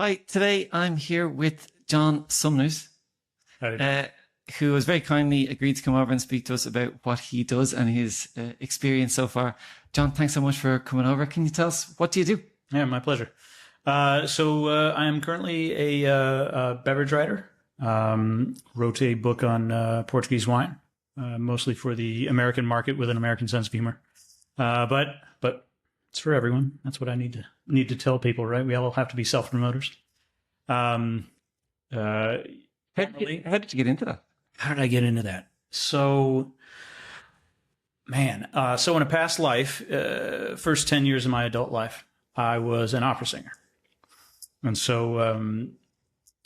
Hi, today I'm here with John Sumners, who has very kindly agreed to come over and speak to us about what he does and his experience so far. John, thanks so much for coming over. Can you tell us, what do you do? Yeah, my pleasure. I am currently a beverage writer. Wrote a book on Portuguese wine, mostly for the American market with an American sense of humor. But it's for everyone. That's what I need to tell people, right? We all have to be self-promoters. How did you get into that? How did I get into that? So in a past life, first 10 years of my adult life, I was an opera singer. And so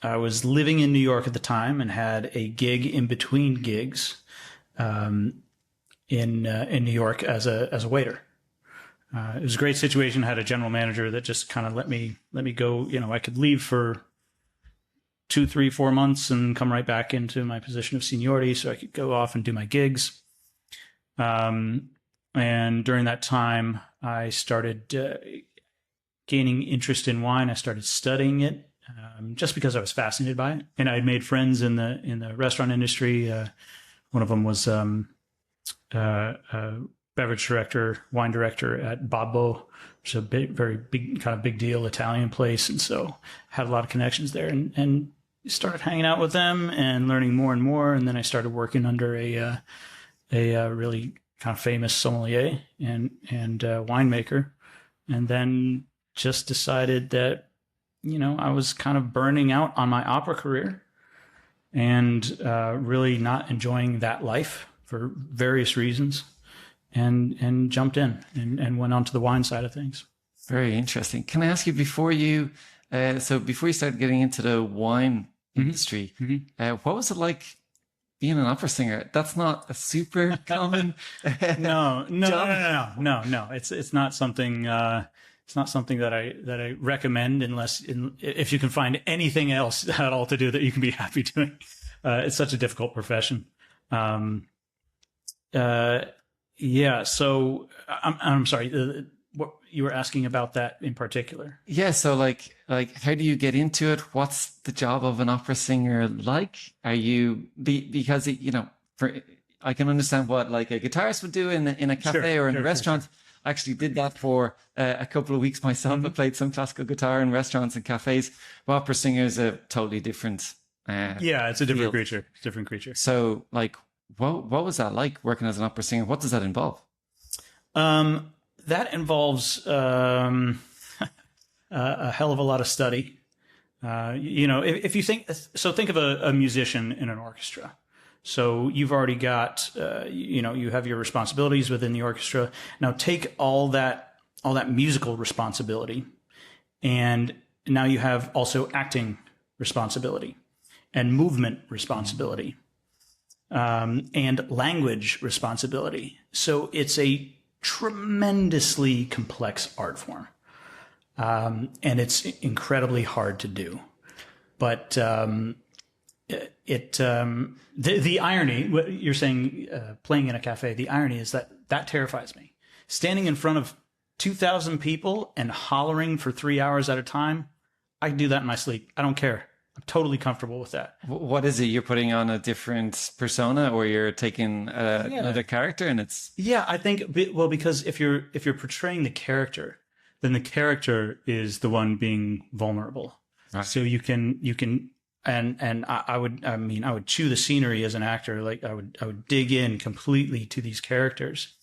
I was living in New York at the time and had a gig in between gigs in New York as a waiter. It was a great situation. I had a general manager that just kind of let me go. You know, I could leave for 2, 3, 4 months and come right back into my position of seniority, so I could go off and do my gigs. And during that time, I started gaining interest in wine. I started studying it just because I was fascinated by it, and I had made friends in the restaurant industry. One of them was beverage director, wine director at Babbo, which is a very big deal Italian place, and so had a lot of connections there, and started hanging out with them and learning more and more. And then I started working under a really kind of famous sommelier and winemaker, and then just decided that, you know, I was kind of burning out on my opera career and really not enjoying that life for various reasons, and jumped in and went on to the wine side of things. Very interesting. Can I ask you, before you started getting into the wine industry, what was it like being an opera singer? That's not a super common No. job. It's not something. It's not something that I recommend if you can find anything else at all to do that you can be happy doing. It's such a difficult profession. So I'm sorry. What you were asking about that in particular? Yeah. So like, how do you get into it? What's the job of an opera singer like? Are you, because, you know, I can understand what like a guitarist would do in a cafe or in a restaurant. Sure. I actually did that for a couple of weeks myself. I played some classical guitar in restaurants and cafes. But opera singer is a totally different, it's a different field. creature. So like, what was that like, working as an opera singer? What does that involve? That involves a hell of a lot of study. You know, if you think of a musician in an orchestra. So you've already got, you have your responsibilities within the orchestra. Now take all that musical responsibility, and now you have also acting responsibility and movement responsibility, and language responsibility. So it's a tremendously complex art form, and it's incredibly hard to do. But the irony, what you're saying, playing in a cafe, the irony is that terrifies me. Standing in front of 2,000 people and hollering for 3 hours at a time, I can do that in my sleep. I don't care. I'm totally comfortable with that. What is it? You're putting on a different persona, or you're taking another character, and it's... Yeah, I think, well, because if you're portraying the character, then the character is the one being vulnerable. Right. So you can, and I would chew the scenery as an actor. Like I would dig in completely to these characters.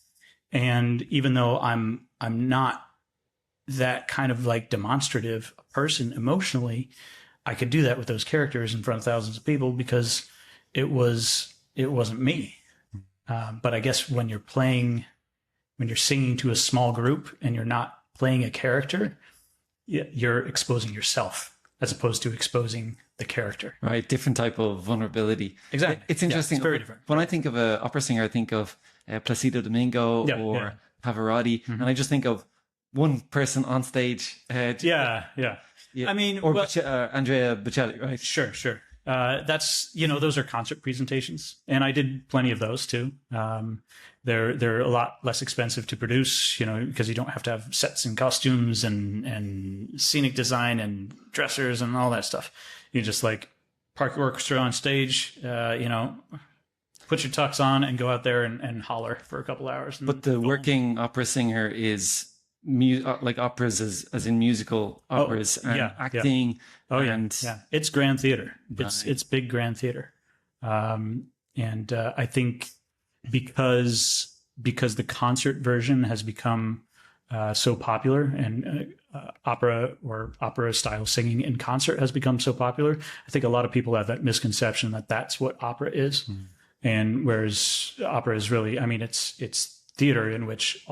And even though I'm not that kind of like demonstrative person emotionally, I could do that with those characters in front of thousands of people because it wasn't me. But I guess when you're singing to a small group and you're not playing a character, you're exposing yourself as opposed to exposing the character. Right. Different type of vulnerability. Exactly. It's interesting. It's very different. When I think of an opera singer, I think of Placido Domingo or Pavarotti. And I just think of one person on stage. Yeah. I mean, or Andrea Bocelli, right? Sure. That's, those are concert presentations, and I did plenty of those too. They're a lot less expensive to produce, because you don't have to have sets and costumes and scenic design and dressers and all that stuff. You just like park your orchestra on stage, put your tux on and go out there and holler for a couple hours. But the working opera singer is like operas as in musical operas and acting. Yeah. It's grand theater. Right. It's big grand theater. And I think because the concert version has become so popular, and opera style singing in concert has become so popular, I think a lot of people have that misconception that that's what opera is. Mm. And whereas opera is really, it's theater in which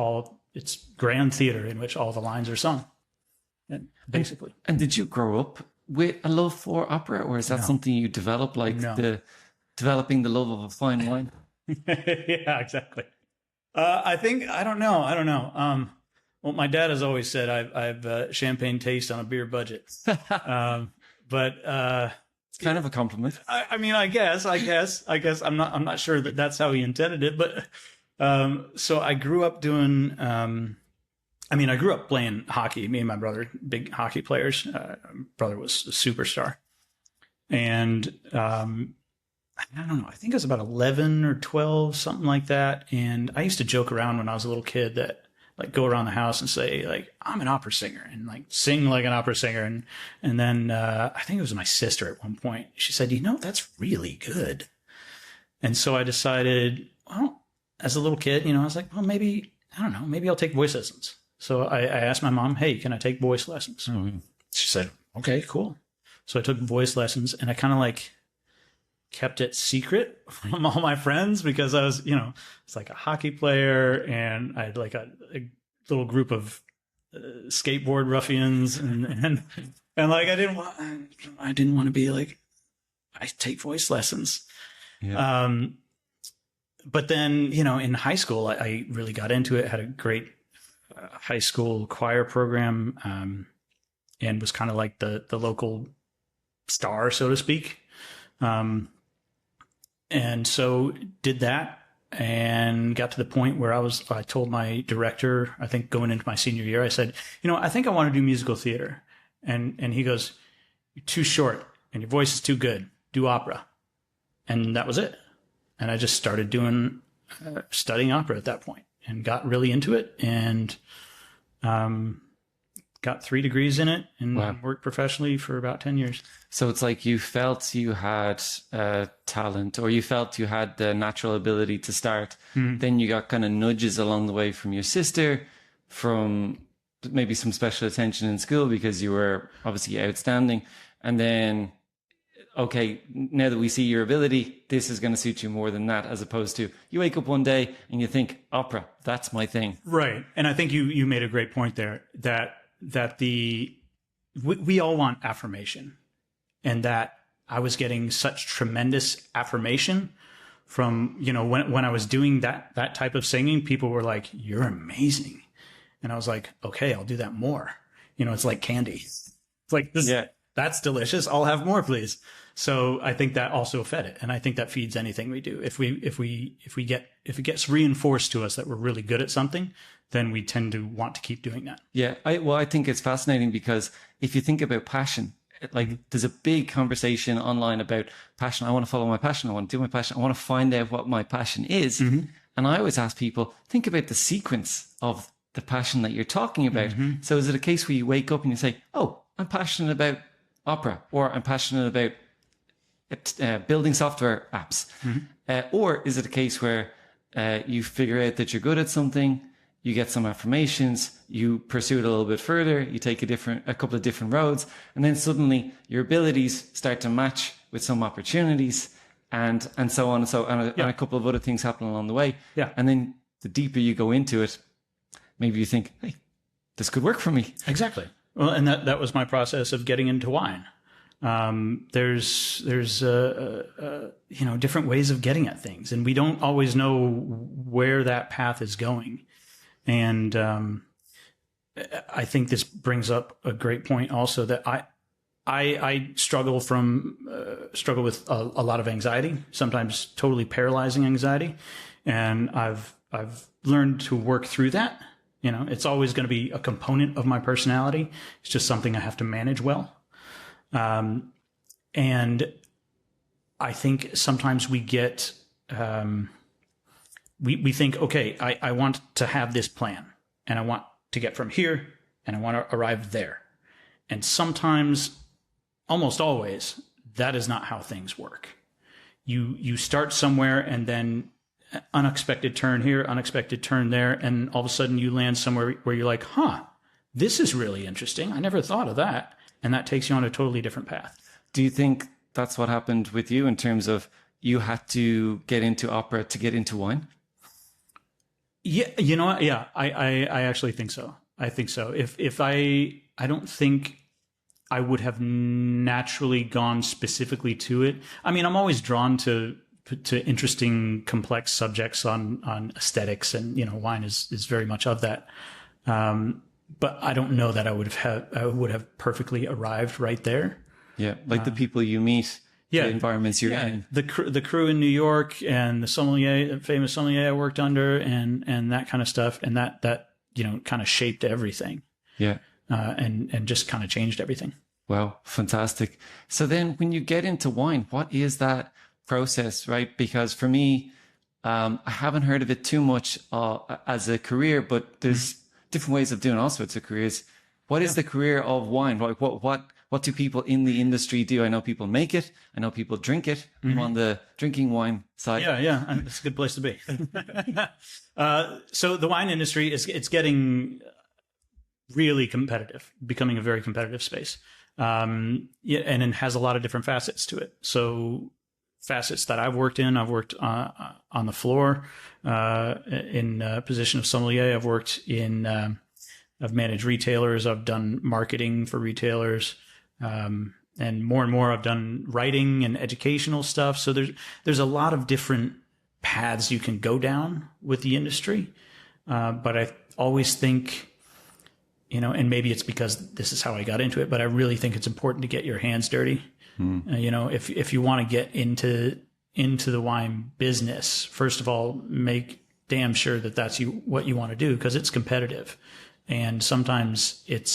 it's grand theater in which all the lines are sung, and basically. And did you grow up with a love for opera, or is that something you developed, like developing the love of a fine wine? Yeah, exactly. I don't know. Well, my dad has always said I've champagne taste on a beer budget, but it's kind of a compliment. I guess I'm not sure that that's how he intended it, but so I grew up doing. I grew up playing hockey. Me and my brother, big hockey players. My brother was a superstar, and I don't know. I think I was about 11 or 12, something like that. And I used to joke around when I was a little kid that, like, go around the house and say, like, I'm an opera singer, and like sing like an opera singer. And then I think it was my sister at one point. She said, that's really good. And so I decided, well, as a little kid, I was like, well, maybe I'll take voice lessons. So I asked my mom, hey, can I take voice lessons? Mm-hmm. She said, okay, cool. So I took voice lessons, and I kind of like kept it secret from all my friends because I was, it's like a hockey player, and I had like a little group of skateboard ruffians, and like I didn't want to be like, I take voice lessons. Yeah. But then, in high school, I really got into it, had a great high school choir program, and was kind of like the local star, so to speak. And so did that, and got to the point where I told my director, I think going into my senior year, I said, I think I want to do musical theater. And he goes, you're too short and your voice is too good. Do opera. And that was it. And I just started studying opera at that point, and got really into it, and got 3 degrees in it, and worked professionally for about 10 years. So it's like you felt you had talent, or you felt you had the natural ability to start. Mm-hmm. Then you got kind of nudges along the way from your sister, from maybe some special attention in school because you were obviously outstanding. And then, okay, now that we see your ability, this is going to suit you more than that, as opposed to you wake up one day and you think, opera, that's my thing. Right. And I think you made a great point there, that we all want affirmation, and that I was getting such tremendous affirmation from, when I was doing that type of singing, people were like, you're amazing. And I was like, okay, I'll do that more. It's like candy. It's like this. Yeah. That's delicious. I'll have more, please. So I think that also fed it. And I think that feeds anything we do. If it gets reinforced to us that we're really good at something, then we tend to want to keep doing that. Yeah. I think it's fascinating because if you think about passion, like there's a big conversation online about passion. I want to follow my passion. I want to do my passion. I want to find out what my passion is. Mm-hmm. And I always ask people, think about the sequence of the passion that you're talking about. Mm-hmm. So is it a case where you wake up and you say, oh, I'm passionate about opera, or I'm passionate about building software apps? Mm-hmm. Or is it a case where you figure out that you're good at something, you get some affirmations, you pursue it a little bit further, you take a couple of different roads, and then suddenly your abilities start to match with some opportunities, and so on and a couple of other things happen along the way. Yeah. And then the deeper you go into it, maybe you think, hey, this could work for me. Exactly. Well, and that was my process of getting into wine. There's different ways of getting at things, and we don't always know where that path is going. And I think this brings up a great point also, that I struggle with a lot of anxiety, sometimes totally paralyzing anxiety, and I've learned to work through that. You know, it's always going to be a component of my personality. It's just something I have to manage well. And I think sometimes we get, we think, okay, I want to have this plan and I want to get from here and I want to arrive there. And sometimes, almost always, that is not how things work. You start somewhere and then unexpected turn here, unexpected turn there, and all of a sudden you land somewhere where you're like, huh, this is really interesting. I never thought of that. And that takes you on a totally different path. Do you think that's what happened with you in terms of you had to get into opera to get into wine? Yeah, you know what? Yeah, I actually think so. I think so. If I don't think I would have naturally gone specifically to it. I mean, I'm always drawn to interesting, complex subjects on aesthetics, and, you know, wine is very much of that. But I don't know that I would have perfectly arrived right there. Yeah, like the people you meet, the environments you're in. The crew in New York and the famous sommelier I worked under, and that kind of stuff, and that you know, kind of shaped everything. Yeah. And just kind of changed everything. Wow, fantastic. So then when you get into wine, what is that process, right? Because for me, I haven't heard of it too much as a career, but there's different ways of doing all sorts of careers. What is the career of wine? Like what do people in the industry do? I know people make it. I know people drink it. I'm on the drinking wine side. Yeah. It's a good place to be. So the wine industry it's getting really competitive, becoming a very competitive space. And it has a lot of different facets to it. So facets that I've worked in, I've worked on the floor in a position of sommelier. I've worked in, I've managed retailers. I've done marketing for retailers. And more I've done writing and educational stuff. So there's a lot of different paths you can go down with the industry. But I always think, you know, and maybe it's because this is how I got into it, but I really think it's important to get your hands dirty. You know, if you want to get into the wine business, first of all, make damn sure that that's what you want to do, because it's competitive, and sometimes it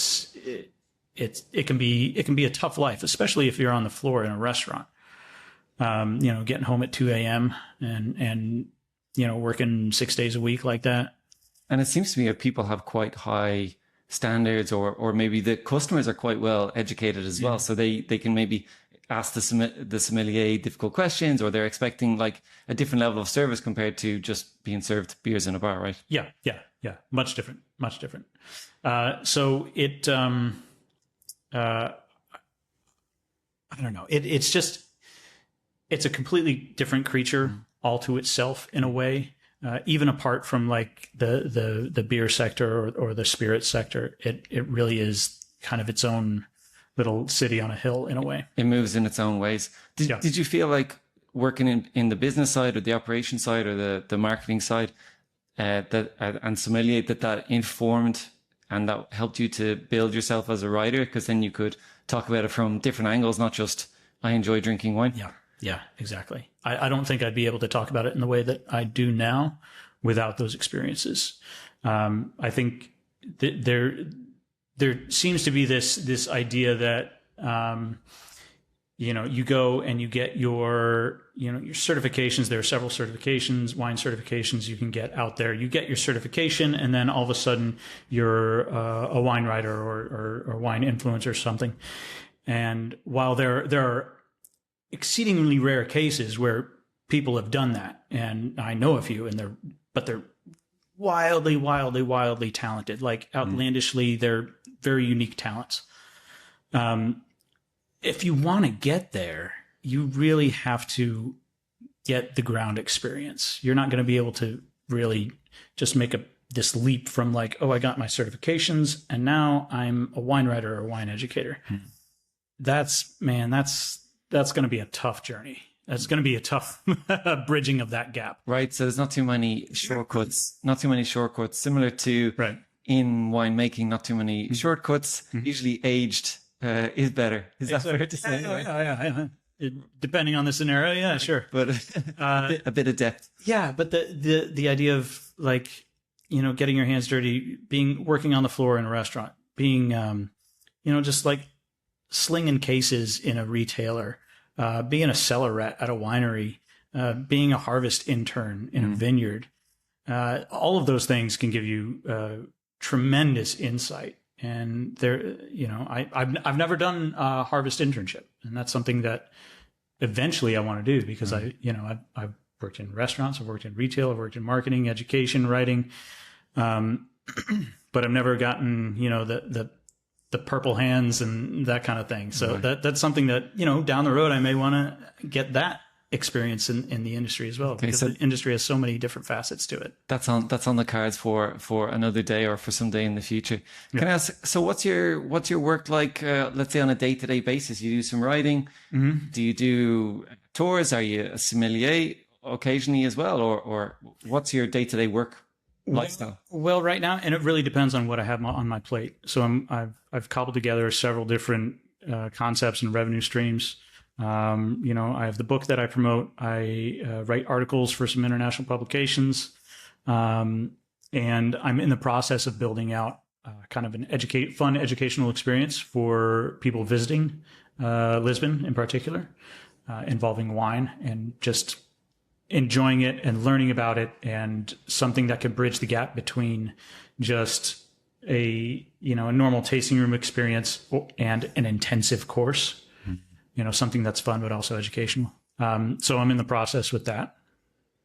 can be a tough life, especially if you're on the floor in a restaurant. You know, getting home at 2 a.m. and you know, working 6 days a week like that. And it seems to me that people have quite high standards, or maybe the customers are quite well educated as well. So they can maybe ask the sommelier difficult questions, or they're expecting like a different level of service compared to just being served beers in a bar, right? Yeah. Much different. So it, I don't know. It's a completely different creature all to itself in a way. Even apart from like the beer sector or the spirit sector, it really is kind of its own little city on a hill in a way. It moves in its own ways. Did you feel like working in the business side or the operation side or the marketing side and sommelier that informed and that helped you to build yourself as a writer? Because then you could talk about it from different angles, not just I enjoy drinking wine. Yeah, exactly. I don't think I'd be able to talk about it in the way that I do now without those experiences. I think there seems to be this idea that, you know, you go and you get your certifications. There are several certifications, wine certifications you can get out there. You get your certification, and then all of a sudden you're a wine writer or wine influencer or something. And while there are exceedingly rare cases where people have done that, and I know a few, but they're wildly talented, like outlandishly, they're very unique talents. If you want to get there, you really have to get the ground experience. You're not going to be able to really just make this leap from like, oh, I got my certifications and now I'm a wine writer or a wine educator. That's going to be a tough journey. That's going to be a tough bridging of that gap. Right. So there's not too many shortcuts, similar to in winemaking, not too many shortcuts, usually aged is better. Is that Exactly. fair to say? Right? Yeah. Depending on the scenario, yeah, sure. But a bit of depth. Yeah, but the idea of like, getting your hands dirty, working on the floor in a restaurant, being, just like slinging cases in a retailer, being a cellar rat at a winery, being a harvest intern in a vineyard, all of those things can give you tremendous insight. And I've never done a harvest internship, and that's something that eventually I want to do because I've worked in restaurants, I've worked in retail, I've worked in marketing, education, writing, but I've never gotten the purple hands and that kind of thing. So that's something that down the road I may want to get that experience in the industry as well, because the industry has so many different facets to it. That's on the cards for another day or for some day in the future. Can I ask, so what's your work like, let's say on a day-to-day basis? You do some writing. Do you do tours? Are you a sommelier occasionally as well? Or what's your day-to-day work lifestyle? Well, right now, and it really depends on what I have on my plate. So I've cobbled together several different concepts and revenue streams. I have the book that I promote. I write articles for some international publications. And I'm in the process of building out kind of an fun educational experience for people visiting Lisbon in particular, involving wine and just enjoying it and learning about it, and something that could bridge the gap between just a normal tasting room experience and an intensive course. Something that's fun, but also educational. So I'm in the process with that,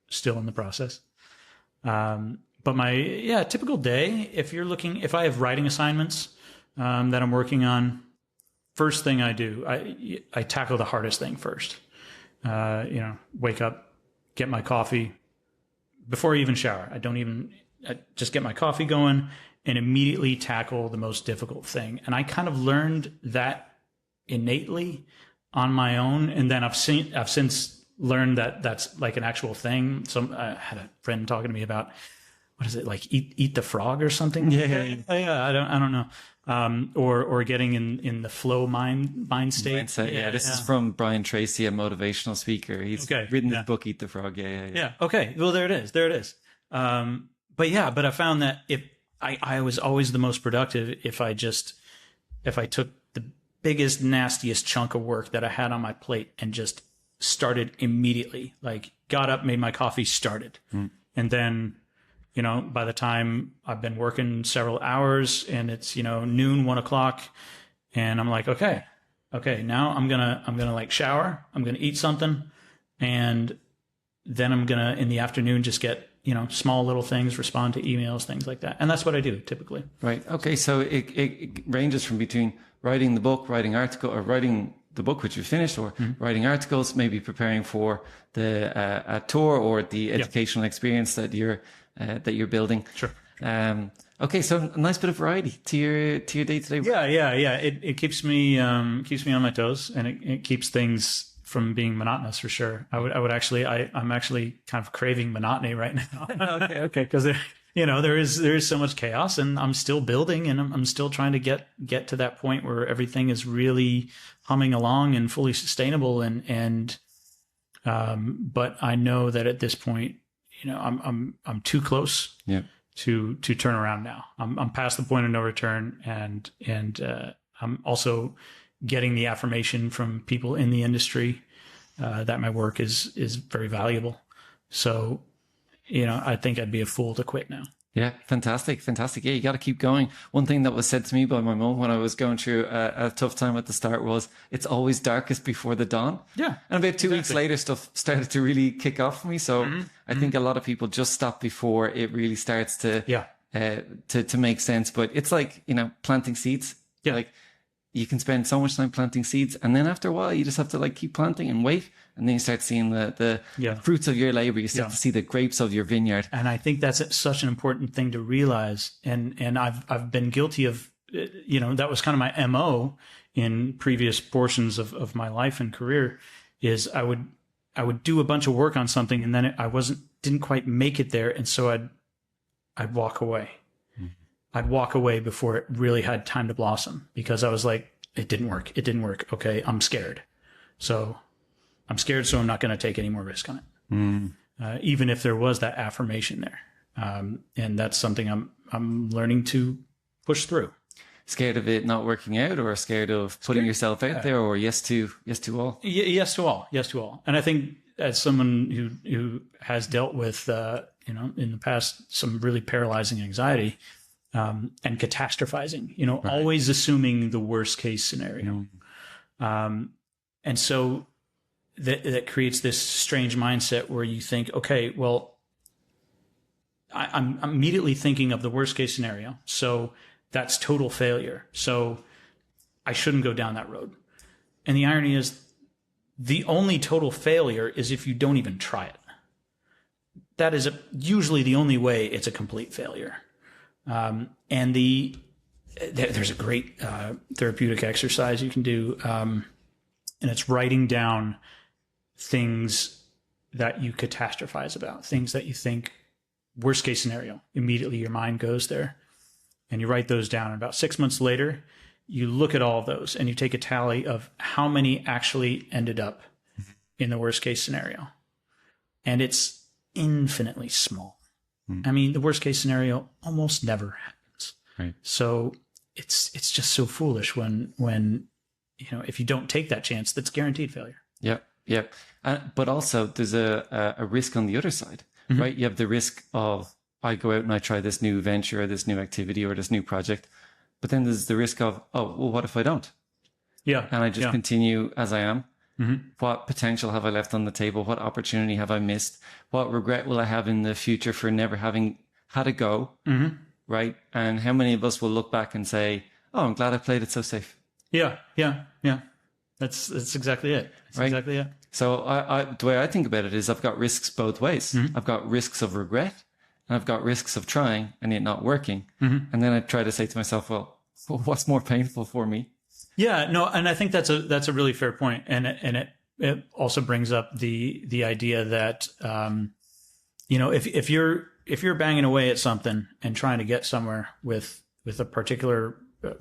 still in the process. But my typical day, if I have writing assignments that I'm working on, first thing I do, I tackle the hardest thing first. Wake up, get my coffee before I even shower. I just get my coffee going and immediately tackle the most difficult thing. And I kind of learned that innately on my own, and then I've since learned that that's like an actual thing. I had a friend talking to me about, what is it, like eat the frog or something? Yeah. I don't know. Or getting in the flow mind state. Mindset, this is from Brian Tracy, a motivational speaker. He's written this book, Eat the Frog. Yeah. Okay. Well, there it is. But I found that if I was always the most productive if I took the biggest, nastiest chunk of work that I had on my plate and just started immediately, like got up, made my coffee, started. And then, by the time I've been working several hours and it's, noon, 1 o'clock, and I'm like, okay, now I'm going to like shower, I'm going to eat something. And then I'm going to, in the afternoon, just get, small little things, respond to emails, things like that. And that's what I do typically. Right. Okay. So it ranges from between writing the book, writing the book which you finished, or writing articles, maybe preparing for the a tour or the educational experience that you're building. Sure. Okay, so a nice bit of variety to your day-to-day work. Yeah. It keeps me on my toes, and it keeps things from being monotonous for sure. I'm actually kind of craving monotony right now. Okay, because there is so much chaos, and I'm still building, and I'm still trying to get to that point where everything is really humming along and fully sustainable. But I know that at this point, I'm too close to turn around now. I'm past the point of no return, and I'm also getting the affirmation from people in the industry that my work is very valuable. So, I think I'd be a fool to quit now. Yeah, fantastic. Yeah, you got to keep going. One thing that was said to me by my mom when I was going through a tough time at the start was, it's always darkest before the dawn. Yeah. And about 2 weeks later, stuff started to really kick off for me. So I think a lot of people just stop before it really starts to make sense. But it's like, planting seeds. Yeah. Like, you can spend so much time planting seeds, and then after a while you just have to keep planting and wait, and then you start seeing the fruits of your labor. You start to see the grapes of your vineyard. And I think that's such an important thing to realize. And I've been guilty of, that was kind of my MO in previous portions of my life and career, is I would do a bunch of work on something, and then didn't quite make it there, and so I'd walk away. I'd walk away before it really had time to blossom, because I was like, it didn't work. It didn't work. Okay, I'm scared. So I'm scared, so I'm not going to take any more risk on it. Even if there was that affirmation there. And that's something I'm learning to push through. Scared of it not working out, or scared of putting yourself out there, or yes to all? Yes to all. Yes to all. And I think as someone who has dealt with, in the past, some really paralyzing anxiety, and catastrophizing, right. Always assuming the worst case scenario. And so that creates this strange mindset where you think, okay, well, I'm immediately thinking of the worst case scenario. So that's total failure. So I shouldn't go down that road. And the irony is, the only total failure is if you don't even try it. That is usually the only way it's a complete failure. And there's a great therapeutic exercise you can do, and it's writing down things that you catastrophize about, things that you think worst case scenario. Immediately your mind goes there. And you write those down. And about 6 months later, you look at all of those and you take a tally of how many actually ended up in the worst case scenario. And it's infinitely small. I mean, the worst case scenario almost never happens. Right. So it's just so foolish when if you don't take that chance, that's guaranteed failure. Yeah. Yeah. But also there's a risk on the other side, right? You have the risk of, I go out and I try this new venture or this new activity or this new project, but then there's the risk of, oh, well, what if I don't? Yeah. And I just continue as I am. What potential have I left on the table? What opportunity have I missed? What regret will I have in the future for never having had a go? Right. And how many of us will look back and say, oh, I'm glad I played it so safe. Yeah. That's exactly it. That's exactly it. So the way I think about it is I've got risks both ways. I've got risks of regret, and I've got risks of trying and it not working. And then I try to say to myself, well, what's more painful for me? Yeah, no, and I think that's a really fair point. And it also brings up the idea that, if you're banging away at something and trying to get somewhere with a particular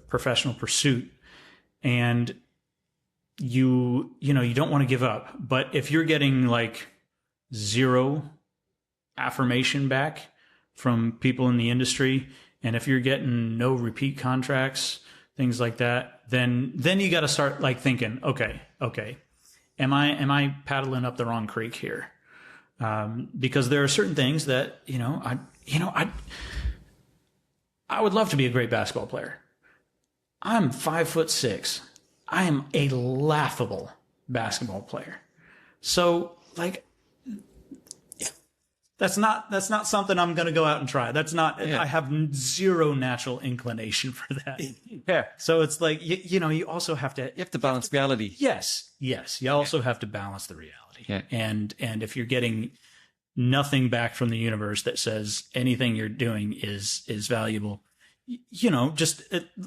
professional pursuit, and you don't want to give up, but if you're getting like zero affirmation back from people in the industry, and if you're getting no repeat contracts, things like that, then you got to start like thinking, okay, am I paddling up the wrong creek here? Because there are certain things that I would love to be a great basketball player. I'm 5'6". I am a laughable basketball player. So like, that's not something I'm going to go out and try. That's not, I have zero natural inclination for that. Yeah. So it's like, you also have to, You have to balance reality. Yes. You also have to balance the reality. Yeah. And if you're getting nothing back from the universe that says anything you're doing is valuable, just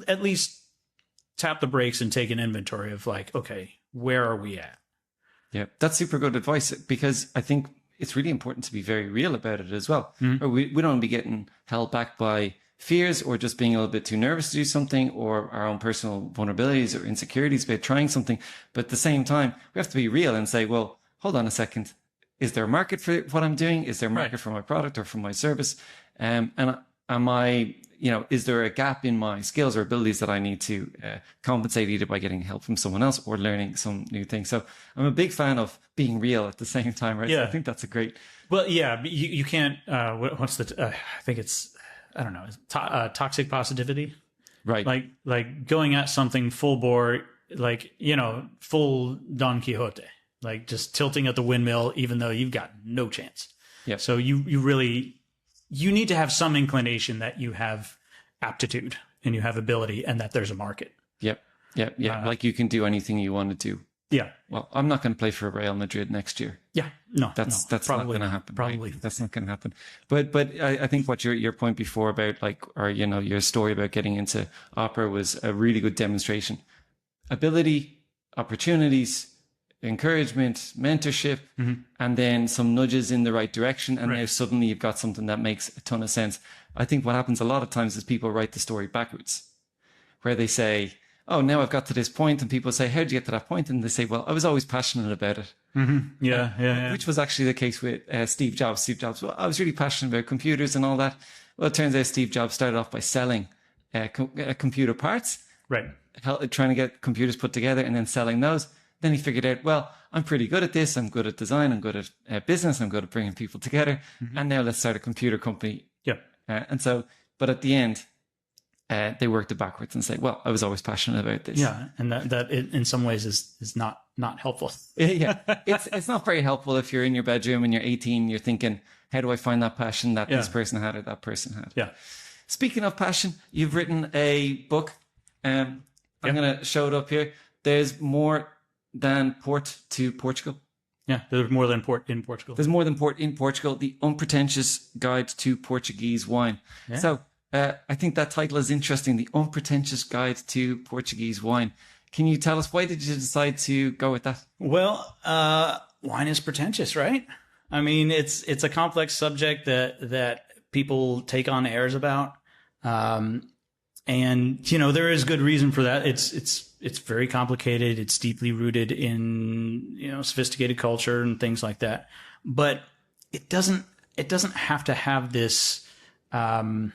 at least tap the brakes and take an inventory of like, okay, where are we at? Yeah. That's super good advice, because I think it's really important to be very real about it as well. We don't want to be getting held back by fears, or just being a little bit too nervous to do something, or our own personal vulnerabilities or insecurities about trying something. But at the same time, we have to be real and say, well, hold on a second. Is there a market for what I'm doing? Is there a market for my product or for my service? And am I, is there a gap in my skills or abilities that I need to compensate, either by getting help from someone else or learning some new things? So I'm a big fan of being real at the same time, right? Yeah. So I think that's a great. Well, yeah, you can't, what's the, I think it's, I don't know, toxic positivity. Right. Like going at something full bore, like, full Don Quixote, like just tilting at the windmill, even though you've got no chance. Yeah. So you need to have some inclination that you have aptitude and you have ability and that there's a market. Yep. Like you can do anything you want to do. Yeah. Well, I'm not going to play for Real Madrid next year. Yeah. No, that's probably not going to happen. Probably right? That's not going to happen. But I think what your point before about your story about getting into opera was a really good demonstration. Ability, opportunities, encouragement, mentorship, and then some nudges in the right direction. And now suddenly you've got something that makes a ton of sense. I think what happens a lot of times is people write the story backwards, where they say, oh, now I've got to this point, and people say, how did you get to that point? And they say, well, I was always passionate about it. Yeah. Which was actually the case with Steve Jobs. Steve Jobs, well, I was really passionate about computers and all that. Well, it turns out Steve Jobs started off by selling computer parts, Right. Trying to get computers put together and then selling those. Then he figured out, well, I'm pretty good at this. I'm good at design. I'm good at business. I'm good at bringing people together. And now let's start a computer company. Yeah. But at the end, they worked it backwards and say, well, I was always passionate about this. Yeah. And that in some ways is not helpful. Yeah. It's not very helpful if you're in your bedroom and you're 18, you're thinking, how do I find that passion that this person had or that person had? Yeah. Speaking of passion, you've written a book. I'm going to show it up here. There's more than port to Portugal. Yeah, there's more than port in Portugal. There's more than port in Portugal. The Unpretentious Guide to Portuguese Wine. Yeah. So I think that title is interesting. The Unpretentious Guide to Portuguese Wine. Can you tell us, why did you decide to go with that? Well, wine is pretentious, right? I mean, it's a complex subject that people take on airs about. And, there is good reason for that. It's very complicated. It's deeply rooted in, sophisticated culture and things like that. But it doesn't have to have this, kind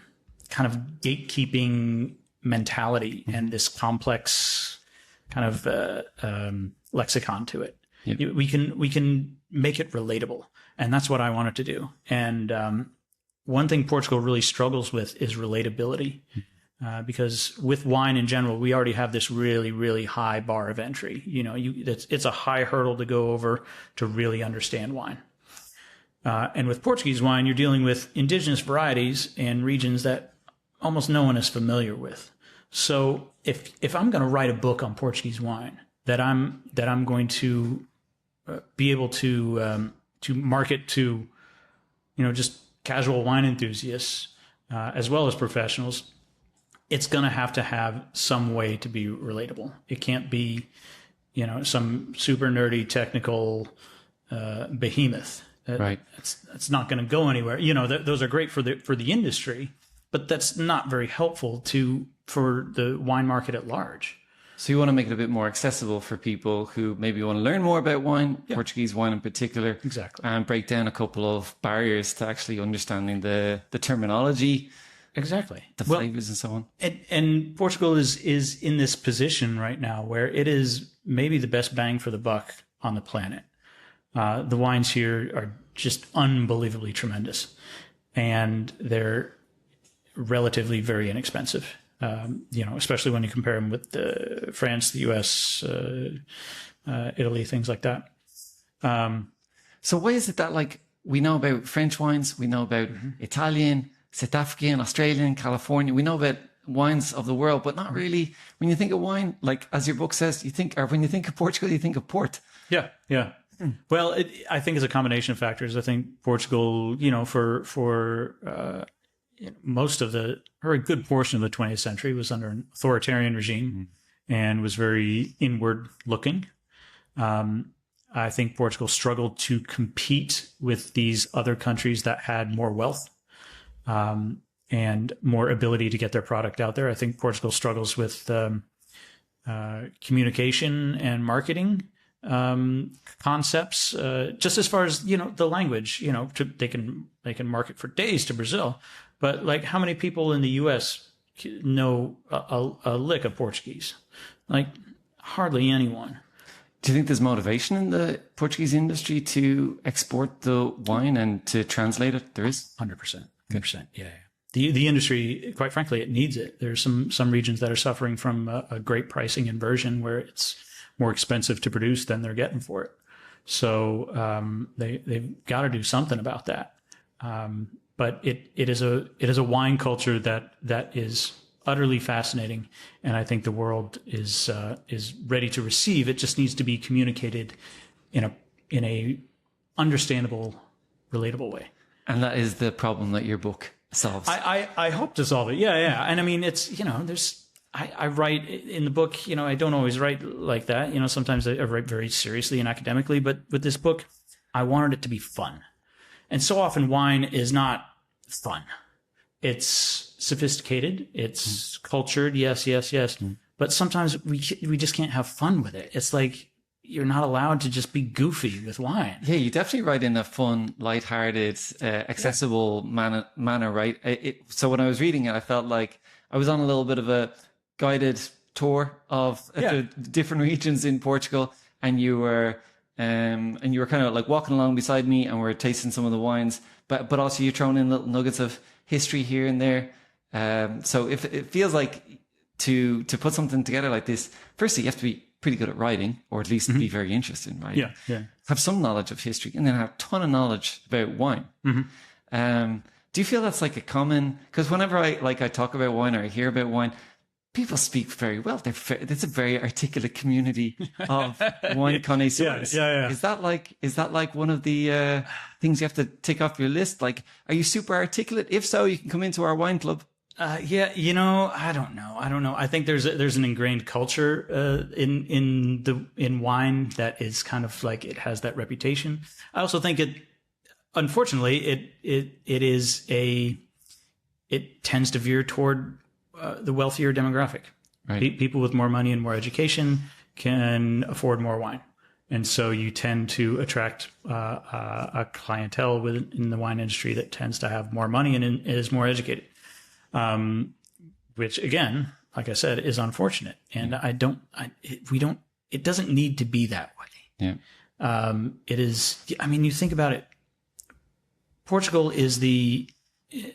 of gatekeeping mentality and this complex kind of, lexicon to it. Yep. We can make it relatable. And that's what I wanted to do. And, one thing Portugal really struggles with is relatability. Because with wine in general, we already have this really, really high bar of entry. It's a high hurdle to go over to really understand wine. And with Portuguese wine, you're dealing with indigenous varieties and regions that almost no one is familiar with. So if I'm going to write a book on Portuguese wine that I'm going to be able to market to, just casual wine enthusiasts as well as professionals, it's going to have some way to be relatable. It can't be, some super nerdy technical behemoth. Right. It's not going to go anywhere. Those are great for the industry, but that's not very helpful for the wine market at large. So you want to make it a bit more accessible for people who maybe want to learn more about wine, Portuguese wine in particular. Exactly. And break down a couple of barriers to actually understanding the terminology. Exactly. The flavors and so on. And Portugal is in this position right now where it is maybe the best bang for the buck on the planet. The wines here are just unbelievably tremendous, and they're relatively very inexpensive. Especially when you compare them with France, the US, Italy, things like that. So why is it that we know about French wines, we know about Italian, South African, Australian, California. We know about wines of the world, but not really. When you think of wine, as your book says, when you think of Portugal, you think of port. Yeah. Well, I think it's a combination of factors. I think Portugal, for most of or a good portion of the 20th century was under an authoritarian regime and was very inward looking. I think Portugal struggled to compete with these other countries that had more wealth. And more ability to get their product out there. I think Portugal struggles with communication and marketing concepts, just as far as the language. They can market for days to Brazil, but how many people in the U.S. know a lick of Portuguese? Hardly anyone. Do you think there's motivation in the Portuguese industry to export the wine and to translate it? There is? 100%. 100%. Yeah. The industry, quite frankly, it needs it. There's some regions that are suffering from a great pricing inversion where it's more expensive to produce than they're getting for it. So they've got to do something about that. But it is a wine culture that is utterly fascinating, and I think the world is ready to receive. It just needs to be communicated in a understandable, relatable way. And that is the problem that your book solves. I hope to solve it. Yeah. And I mean, it's, I write in the book, I don't always write like that. Sometimes I write very seriously and academically, but with this book, I wanted it to be fun. And so often wine is not fun. It's sophisticated. It's cultured. Yes. but sometimes we just can't have fun with it. It's like you're not allowed to just be goofy with wine. Yeah, you definitely write in a fun, lighthearted, accessible manner, right? So when I was reading it, I felt like I was on a little bit of a guided tour of the different regions in Portugal, and you were kind of like walking along beside me, and we're tasting some of the wines, but also you're throwing in little nuggets of history here and there. So if it feels like to put something together like this, firstly you have to be pretty good at writing, or at least be very interested in writing. Yeah. Have some knowledge of history, and then have a ton of knowledge about wine. Do you feel that's like a common? Because whenever I talk about wine or I hear about wine, people speak very well. It's a very articulate community of wine connoisseurs. Yeah. Is that like one of the things you have to tick off your list? Like, are you super articulate? If so, you can come into our wine club. Yeah, I don't know. I think there's an ingrained culture in wine that is kind of like, it has that reputation. I also think unfortunately, it tends to veer toward the wealthier demographic. Right. People with more money and more education can afford more wine, and so you tend to attract a clientele in the wine industry that tends to have more money and is more educated. Which again, like I said, is unfortunate. And it doesn't need to be that way. Yeah. It is, I mean, you think about it, Portugal is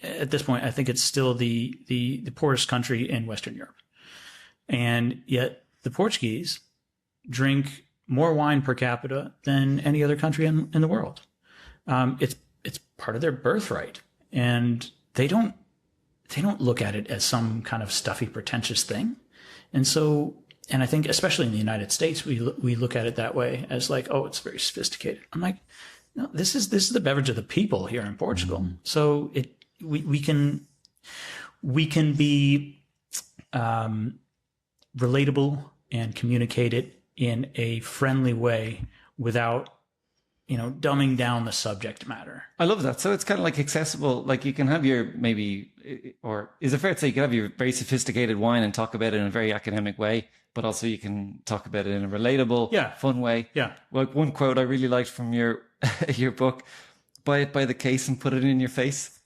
at this point, I think it's still the poorest country in Western Europe. And yet the Portuguese drink more wine per capita than any other country in the world. It's part of their birthright, and they don't look at it as some kind of stuffy, pretentious thing. And I think especially in the United States, we look at it that way, as like, oh, it's very sophisticated. I'm like, no, this is the beverage of the people here in Portugal. Mm-hmm. So we can be relatable and communicate it in a friendly way without dumbing down the subject matter. I love that. So it's kind of like accessible. Like you can have your or is it fair to say you can have your very sophisticated wine and talk about it in a very academic way, but also you can talk about it in a relatable, fun way. Yeah. Like one quote I really liked from your book: "Buy it by the case and put it in your face."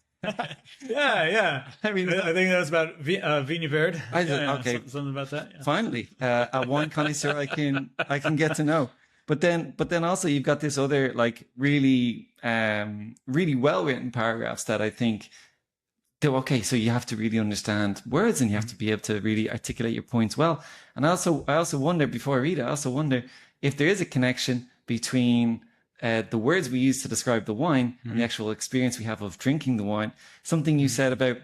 Yeah. I mean, I think that's about Vinha Verde. Okay, something about that. Yeah. Finally, a wine connoisseur I can get to know. But then also you've got this other like really well written paragraphs that I think, so you have to really understand words and you have to be able to really articulate your points well. And I also wonder, before I read it, if there is a connection between the words we use to describe the wine and the actual experience we have of drinking the wine. Something you said about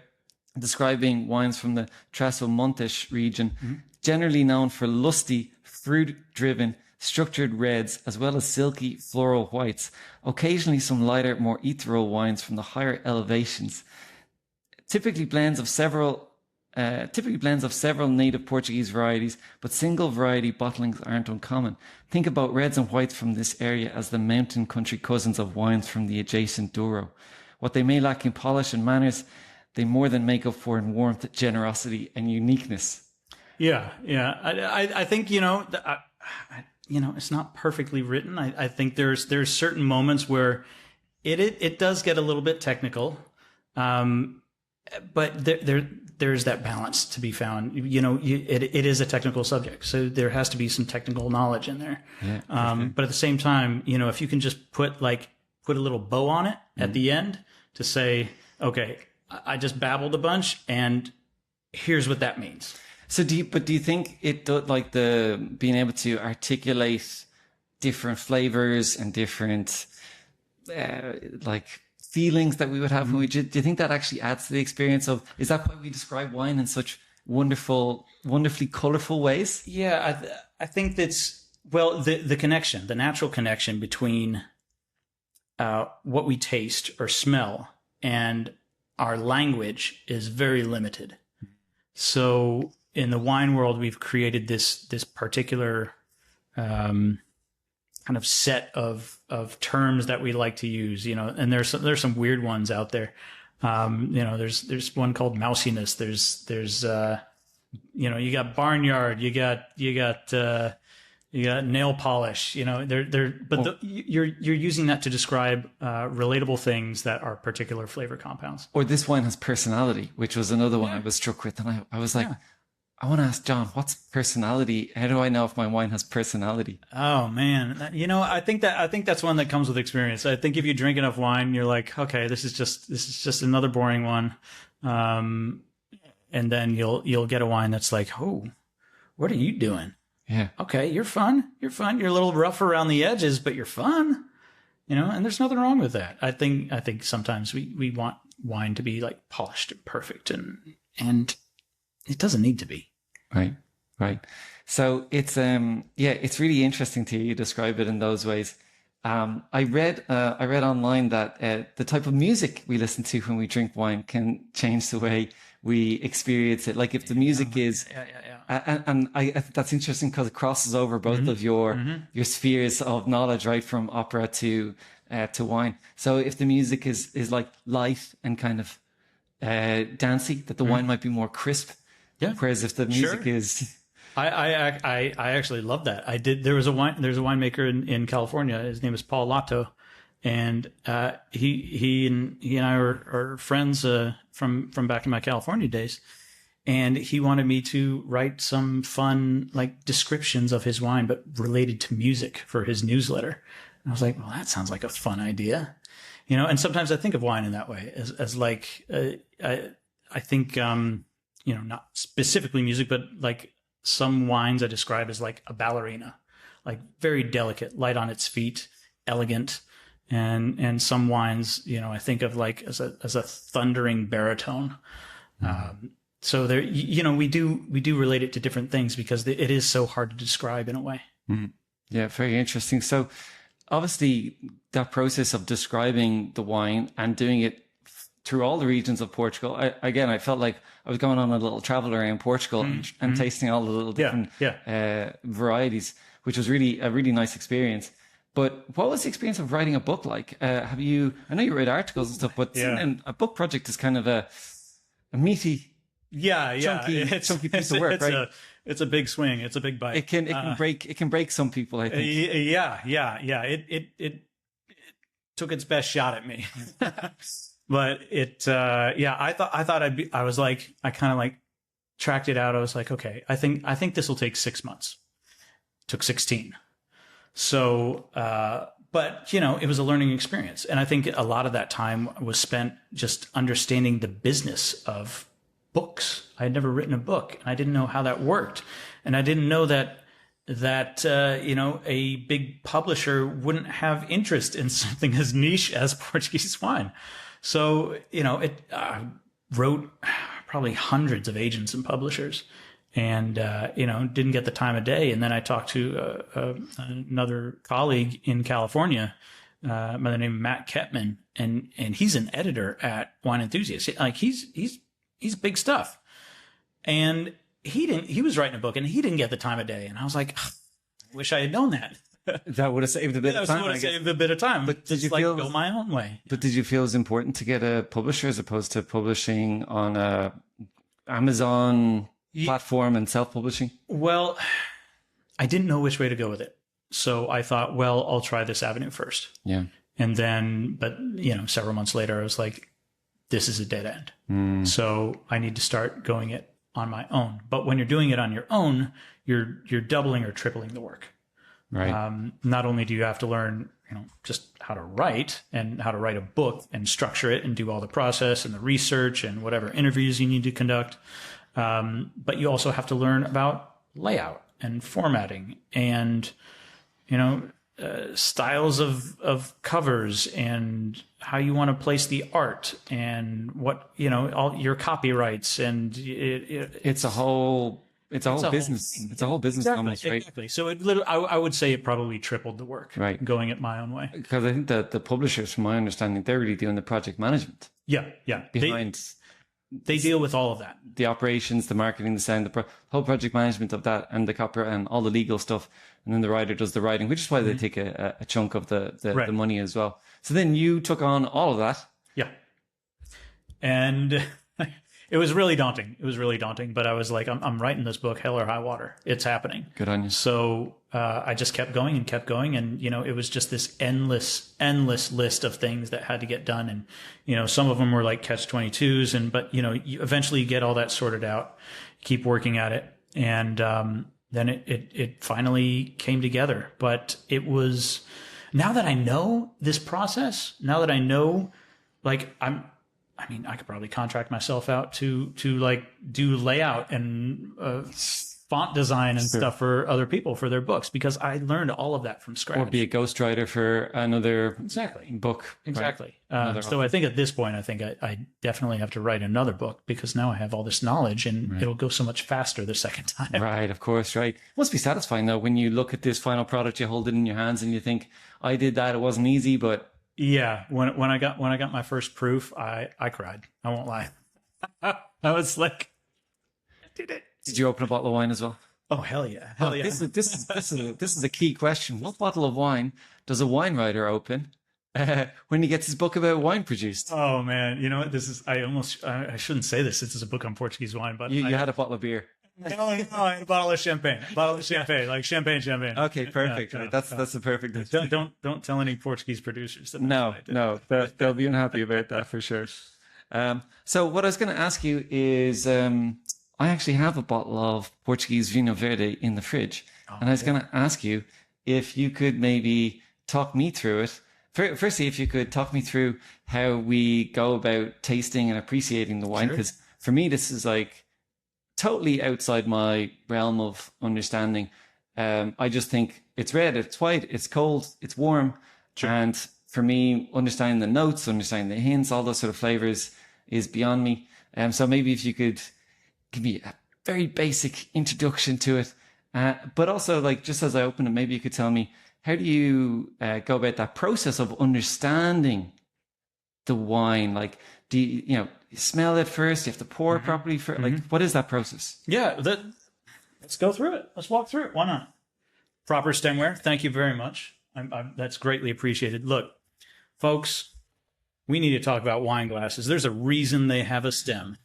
describing wines from the Trás-os-Montes region, generally known for lusty, fruit-driven, structured reds, as well as silky floral whites. Occasionally some lighter, more ethereal wines from the higher elevations. Typically blends of several native Portuguese varieties, but single variety bottlings aren't uncommon. Think about reds and whites from this area as the mountain country cousins of wines from the adjacent Douro. What they may lack in polish and manners, they more than make up for in warmth, generosity, and uniqueness. Yeah. I think it's not perfectly written. I think there's certain moments where it does get a little bit technical, but there's that balance to be found. It is a technical subject, so there has to be some technical knowledge in there. Yeah, but at the same time, if you can just put a little bow on it at the end to say, okay, I just babbled a bunch, and here's what that means. So do you think it like the being able to articulate different flavors and different like feelings that we would have when we do you think that actually adds to the experience of, is that why we describe wine in such wonderfully colorful ways? Yeah, I think that's, well, the connection, the natural connection between what we taste or smell and our language is very limited. So in the wine world, we've created this particular kind of set of terms that we like to use, and there's some weird ones out there. There's one called mousiness. There's You got barnyard, you got nail polish, you're using that to describe relatable things that are particular flavor compounds. Or this wine has personality, which was another one I was struck with. And I was like, I want to ask John, what's personality? How do I know if my wine has personality? Oh man, I think that's one that comes with experience. I think if you drink enough wine, you're like, okay, this is just another boring one, and then you'll get a wine that's like, oh, what are you doing? Yeah. Okay, you're fun. You're fun. You're a little rough around the edges, but you're fun. And there's nothing wrong with that. I think sometimes we want wine to be like polished and perfect, and it doesn't need to be. Right. So it's it's really interesting to hear you describe it in those ways. I read online that the type of music we listen to when we drink wine can change the way we experience it. Like if the music is, and I think that's interesting because it crosses over both of your spheres of knowledge, right, from opera to wine. So if the music is like light and kind of dancey, that the wine might be more crisp. Yeah. Whereas if the music is, I actually love that. There's a winemaker in California. His name is Paul Lotto, and he and I are friends from back in my California days. And he wanted me to write some fun like descriptions of his wine, but related to music for his newsletter. And I was like, well, that sounds like a fun idea, And sometimes I think of wine in that way, as like I think. Not specifically music, but like some wines I describe as like a ballerina, like very delicate, light on its feet, elegant. And some wines, I think of like as a thundering baritone. So there, we do relate it to different things because it is so hard to describe in a way. Mm-hmm. Yeah, very interesting. So obviously that process of describing the wine and doing it through all the regions of Portugal. I felt like I was going on a little travel around Portugal and tasting all the little different varieties, which was really a really nice experience. But what was the experience of writing a book like? I know you write articles and stuff, but a book project is kind of a meaty, chunky piece of work, right? It's a big swing. It's a big bite. It can break some people, I think. It took its best shot at me. But I kind of tracked it out. I was like, okay, I think this will take 6 months. It took 16. So, but it was a learning experience. And I think a lot of that time was spent just understanding the business of books. I had never written a book and I didn't know how that worked. And I didn't know that a big publisher wouldn't have interest in something as niche as Portuguese wine. So, I wrote probably hundreds of agents and publishers and, didn't get the time of day. And then I talked to another colleague in California by the name of Matt Ketman, and he's an editor at Wine Enthusiast. Like he's big stuff. And he was writing a book and he didn't get the time of day. And I was like, I wish I had known that. That would have saved a bit of time. That would have saved a bit of time. But did you feel go my own way? But did you feel it was important to get a publisher as opposed to publishing on a Amazon platform and self-publishing? Well, I didn't know which way to go with it. So I thought, well, I'll try this avenue first. Yeah. And then, but several months later, I was like, this is a dead end. So I need to start going it on my own. But when you're doing it on your own, you're doubling or tripling the work. Right. Not only do you have to learn, just how to write and how to write a book and structure it and do all the process and the research and whatever interviews you need to conduct, but you also have to learn about layout and formatting and, styles of covers and how you want to place the art and what, all your copyrights and it's a whole business. It's a whole business almost, right? Exactly. So I would say it probably tripled the work, right? Going it my own way. Because I think that the publishers, from my understanding, they're really doing the project management. Yeah. Behind, they deal with all of that. The operations, the marketing, the sound, the whole project management of that, and the copy and all the legal stuff. And then the writer does the writing, which is why they take a chunk of the money as well. So then you took on all of that. Yeah. And It was really daunting. It was really daunting. But I was like, I'm writing this book, hell or high water. It's happening. Good on you. So I just kept going and kept going. And, it was just this endless list of things that had to get done. And, some of them were like catch-22s. But, you eventually get all that sorted out, keep working at it. And then it finally came together. But it was, now that I know this process, now that I know, like, I could probably contract myself out to like do layout and font design and stuff for other people for their books, because I learned all of that from scratch. Or be a ghostwriter for another book. Exactly. Right? So I think at this point, I definitely have to write another book, because now I have all this knowledge and it'll go so much faster the second time. Right, of course, right. It must be satisfying though when you look at this final product, you hold it in your hands and you think, I did that, it wasn't easy, but yeah, when I got my first proof, I cried. I won't lie. I was like, I did it. Did you open a bottle of wine as well? Oh, hell yeah. Hell yeah. This is a key question. What bottle of wine does a wine writer open when he gets his book about wine produced? Oh man, you know what? I shouldn't say this. This is a book on Portuguese wine, but You had a bottle of beer. No, I had a bottle of champagne. Like champagne. Okay, perfect. Right. That's the perfect. Don't tell any Portuguese producers that. No, they'll be unhappy about that for sure. So what I was going to ask you is, I actually have a bottle of Portuguese Vinho Verde in the fridge, and I was going to ask you if you could maybe talk me through it. Firstly, if you could talk me through how we go about tasting and appreciating the wine, because for me this is like totally outside my realm of understanding. I just think it's red, it's white, it's cold, it's warm. Sure. And for me, understanding the notes, understanding the hints, all those sort of flavors is beyond me. So maybe if you could give me a very basic introduction to it. But also, like, just as I open it, maybe you could tell me, how do you go about that process of understanding the wine? Like, do you smell it first? You have to pour it properly first? Like, what is that process? Yeah, let's go through it. Let's walk through it. Why not? Proper stemware. Thank you very much. That's greatly appreciated. Look, folks, we need to talk about wine glasses. There's a reason they have a stem.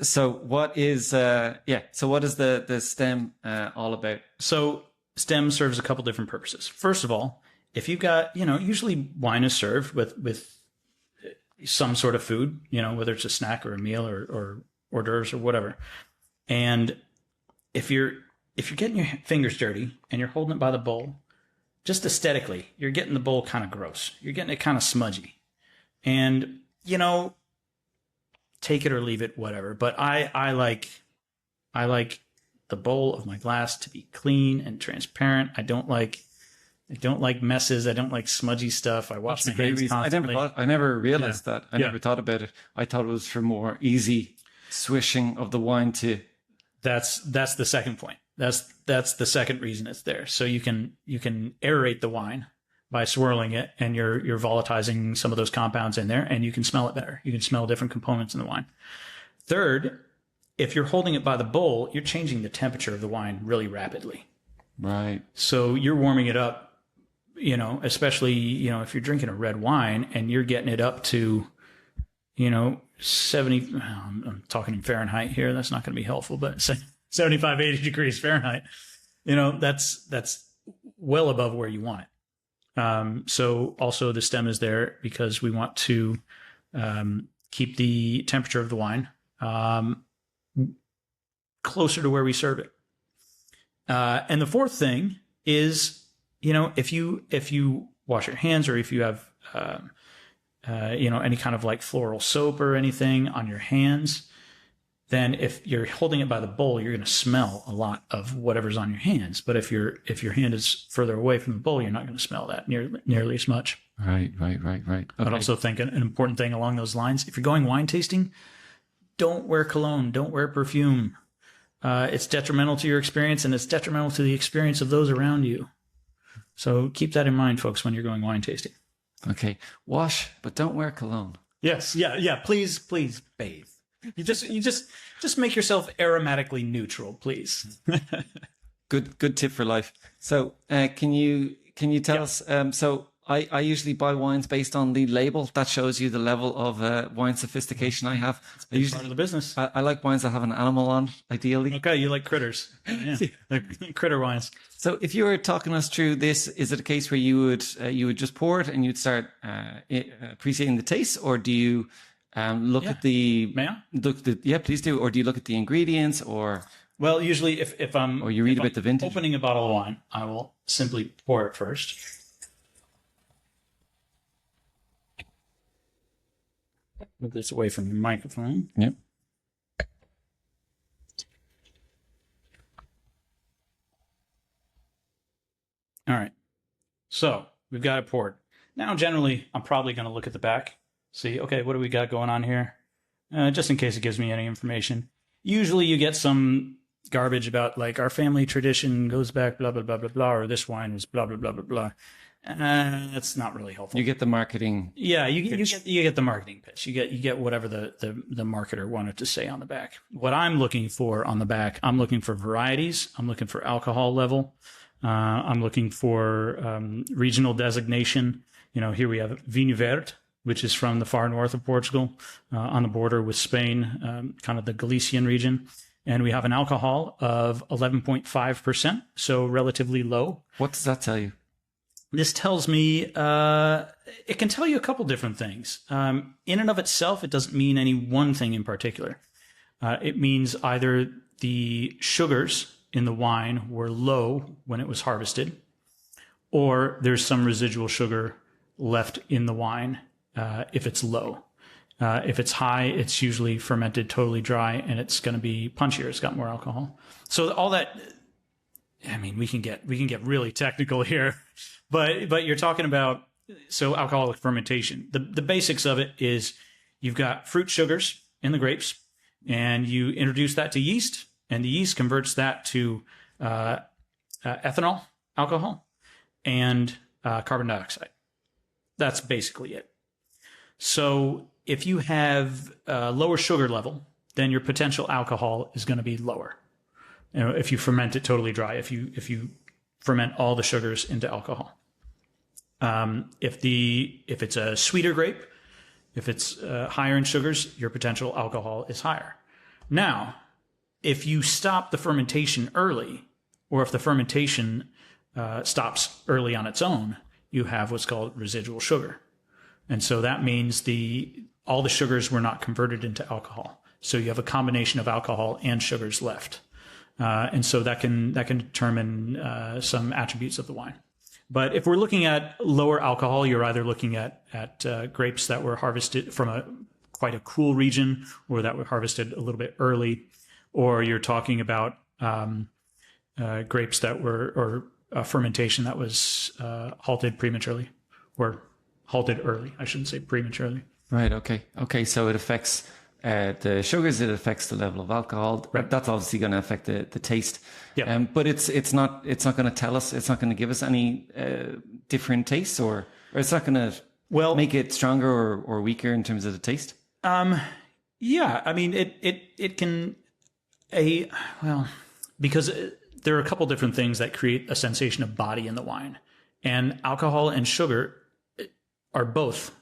So what is the stem all about? So stem serves a couple different purposes. First of all, if you've got, usually wine is served with some sort of food, whether it's a snack or a meal or hors d'oeuvres or whatever. And if you're getting your fingers dirty and you're holding it by the bowl, just aesthetically, you're getting the bowl kind of gross. You're getting it kind of smudgy. And, take it or leave it, whatever. But I like the bowl of my glass to be clean and transparent. I don't like messes. I don't like smudgy stuff. I wash my hands constantly. I never realized that. I never thought about it. I thought it was for more easy swishing of the wine to. That's the second point. That's the second reason it's there. So you can aerate the wine by swirling it, and you're volatilizing some of those compounds in there, and you can smell it better. You can smell different components in the wine. Third, if you're holding it by the bowl, you're changing the temperature of the wine really rapidly. Right. So you're warming it up, especially, if you're drinking a red wine and you're getting it up to, 70, I'm talking in Fahrenheit here. That's not going to be helpful, but 75, 80 degrees Fahrenheit, that's well above where you want it. So also the stem is there because we want to keep the temperature of the wine closer to where we serve it. And the fourth thing is, if you wash your hands, or if you have any kind of like floral soap or anything on your hands, then if you're holding it by the bowl, you're going to smell a lot of whatever's on your hands. But if your hand is further away from the bowl, you're not going to smell that nearly as much. Right. Okay. I'd also think an important thing along those lines, if you're going wine tasting, don't wear cologne, don't wear perfume. It's detrimental to your experience, and it's detrimental to the experience of those around you. So keep that in mind, folks, when you're going wine tasting. Okay. Wash, but don't wear cologne. Yes. Yeah. Please bathe. You just make yourself aromatically neutral, please. Good tip for life. So, can you tell us? So, I usually buy wines based on the label. That shows you the level of wine sophistication I have. It's a big part of the business. I like wines that have an animal on, ideally. Okay, you like critters. Yeah, critter wines. So if you were talking us through this, is it a case where you would just pour it and you'd start appreciating the taste, or do you look at the... May I? Yeah, please do. Or do you look at the ingredients, or... Well, usually if I'm... Or you read about the vintage? Opening a bottle of wine, I will simply pour it first. Move this away from the microphone. Yep. All right. So we've got it poured. Now, generally, I'm probably going to look at the back, see, okay, what do we got going on here? Just in case it gives me any information. Usually you get some garbage about like our family tradition goes back blah, blah, blah, blah, blah, or this wine is blah, blah, blah, blah, blah. That's not really helpful. You get the marketing. Yeah, you get the marketing pitch. You get whatever the marketer wanted to say on the back. What I'm looking for on the back, I'm looking for varieties. I'm looking for alcohol level. I'm looking for regional designation. Here we have Vinho Verde, which is from the far north of Portugal, on the border with Spain, kind of the Galician region. And we have an alcohol of 11.5%, so relatively low. What does that tell you? This tells me, it can tell you a couple different things. In and of itself, it doesn't mean any one thing in particular. It means either the sugars in the wine were low when it was harvested, or there's some residual sugar left in the wine if it's low. If it's high, it's usually fermented totally dry, and it's going to be punchier. It's got more alcohol. So all that, I mean, we can get really technical here, but you're talking about, so alcoholic fermentation. The basics of it is you've got fruit sugars in the grapes, and you introduce that to yeast, and the yeast converts that to ethanol, alcohol, and carbon dioxide. That's basically it. So if you have a lower sugar level, then your potential alcohol is going to be lower. If you ferment it totally dry, if you ferment all the sugars into alcohol. If it's a sweeter grape, if it's higher in sugars, your potential alcohol is higher. Now, if you stop the fermentation early, or if the fermentation stops early on its own, you have what's called residual sugar. And so that means all the sugars were not converted into alcohol. So you have a combination of alcohol and sugars left. And so that can determine some attributes of the wine. But if we're looking at lower alcohol, you're either looking at grapes that were harvested from quite a cool region, or that were harvested a little bit early, or you're talking about grapes that were, or fermentation that was halted prematurely, or halted early. I shouldn't say prematurely. Right. Okay. So it affects the sugars. It affects the level of alcohol. Right. That's obviously going to affect the taste. Yeah. But it's not going to tell us. It's not going to give us any different tastes, or it's not going to make it stronger or weaker in terms of the taste. Yeah. I mean, it can because there are a couple different things that create a sensation of body in the wine, and alcohol and sugar are both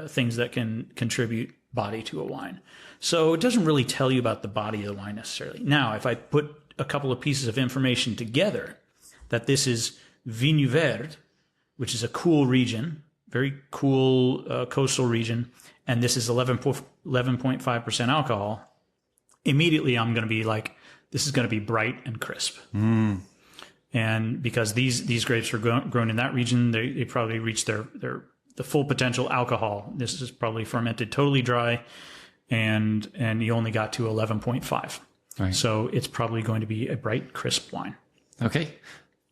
things that can contribute body to a wine. So it doesn't really tell you about the body of the wine necessarily. Now, if I put a couple of pieces of information together, that this is Vinho Verde, which is a cool region, very cool coastal region, and this is 11.5% alcohol, immediately I'm going to be like, this is going to be bright and crisp. Mm. And because these grapes were grown in that region, they probably reached the full potential alcohol. This is probably fermented totally dry, and you only got to 11.5. Right. So it's probably going to be a bright, crisp wine. Okay,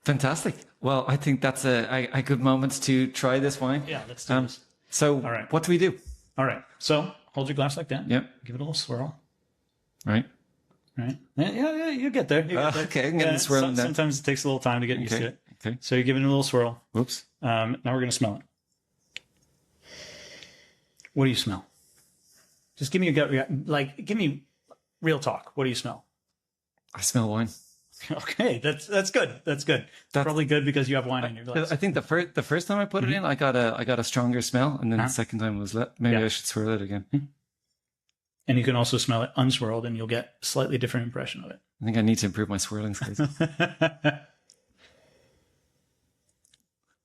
fantastic. Well, I think that's a good moment to try this wine. Yeah, let's do this. So, All right. What do we do? All right. So hold your glass like that. Yep. Give it a little swirl. Right. Right. Yeah, you'll get there. Okay, I'm getting swirling then. Sometimes it takes a little time to get used to it. Okay. So you're giving it a little swirl. Whoops. Now we're going to smell it. What do you smell? Just give me a gut reaction. Like, give me real talk. What do you smell? I smell wine. Okay, that's good. That's good. That's probably good because you have wine in your glass. I think the first time I put it in, I got a stronger smell, and then the second time was maybe I should swirl it again. And you can also smell it unswirled, and you'll get a slightly different impression of it. I think I need to improve my swirling skills.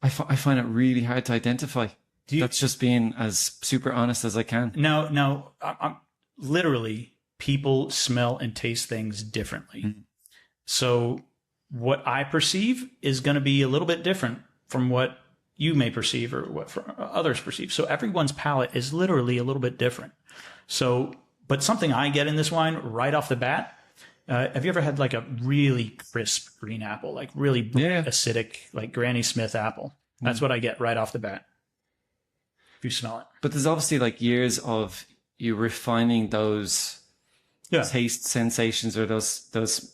I find it really hard to identify. That's just being as super honest as I can. No, I'm literally, people smell and taste things differently. Mm-hmm. So what I perceive is going to be a little bit different from what you may perceive or what others perceive. So everyone's palate is literally a little bit different. So, but something I get in this wine right off the bat, have you ever had like a really crisp green apple, like really acidic, like Granny Smith apple? That's what I get right off the bat. If you smell it. But there's obviously like years of you refining those taste sensations or those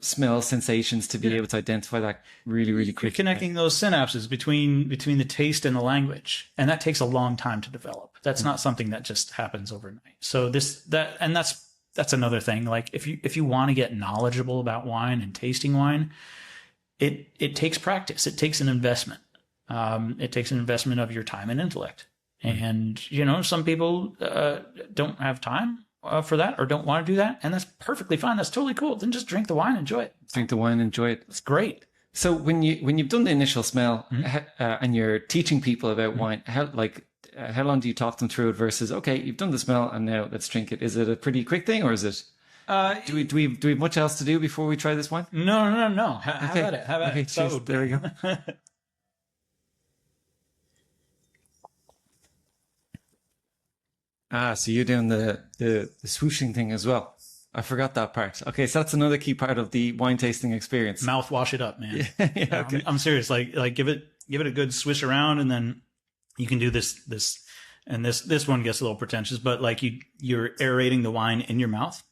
smell sensations to be able to identify that really, really quickly. You're connecting those synapses between the taste and the language, and that takes a long time to develop. That's not something that just happens overnight. So that's another thing. Like if you want to get knowledgeable about wine and tasting wine, it takes practice. It takes an investment. It takes an investment of your time and intellect. And some people don't have time for that or don't want to do that, and that's perfectly fine. That's totally cool. Then just drink the wine, enjoy it. Drink the wine, enjoy it. It's great. So when you've done the initial smell and you're teaching people about wine, how long do you talk them through it versus you've done the smell and now let's drink it? Is it a pretty quick thing, or is it? Do we have much else to do before we try this wine? No. How about it? How about it? So, there we go. So you're doing the swooshing thing as well. I forgot that part. Okay, so that's another key part of the wine tasting experience. Mouthwash it up, man. Okay. I'm serious. Like give it a good swish around, and then you can do this, and this one gets a little pretentious, but like you're aerating the wine in your mouth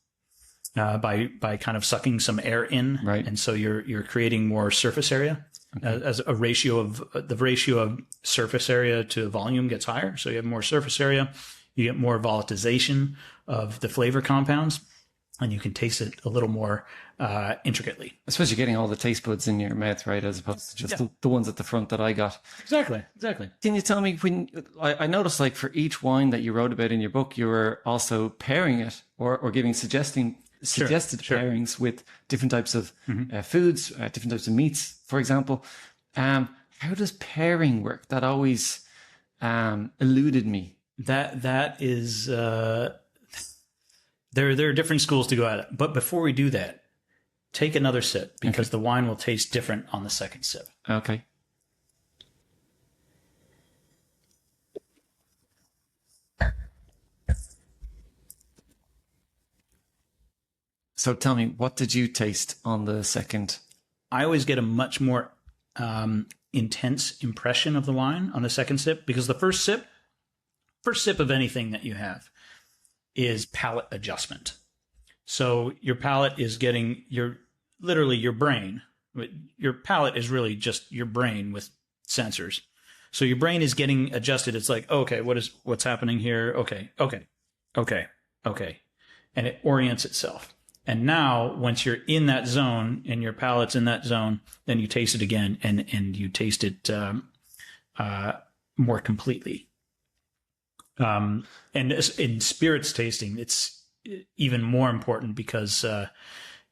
by kind of sucking some air in, right? And so you're creating more surface area. As a ratio of surface area to volume gets higher, so you have more surface area. You get more volatilization of the flavor compounds, and you can taste it a little more intricately. I suppose you're getting all the taste buds in your mouth, right, as opposed to just the ones at the front that I got. Exactly. Can you tell me, when I noticed, like, for each wine that you wrote about in your book, you were also pairing it or giving suggested pairings with different types of foods, different types of meats, for example. How does pairing work? That always eluded me. That is there are different schools to go at it. But before we do that, take another sip, because the wine will taste different on the second sip. Okay. So tell me, what did you taste on the second? I always get a much more intense impression of the wine on the second sip, because the first sip of anything that you have is palate adjustment. So your palate is getting your brain. Your palate is really just your brain with sensors. So your brain is getting adjusted. It's like, okay, what's happening here? Okay. And it orients itself. And now once you're in that zone and your palate's in that zone, then you taste it again and you taste it more completely. And in spirits tasting, it's even more important because,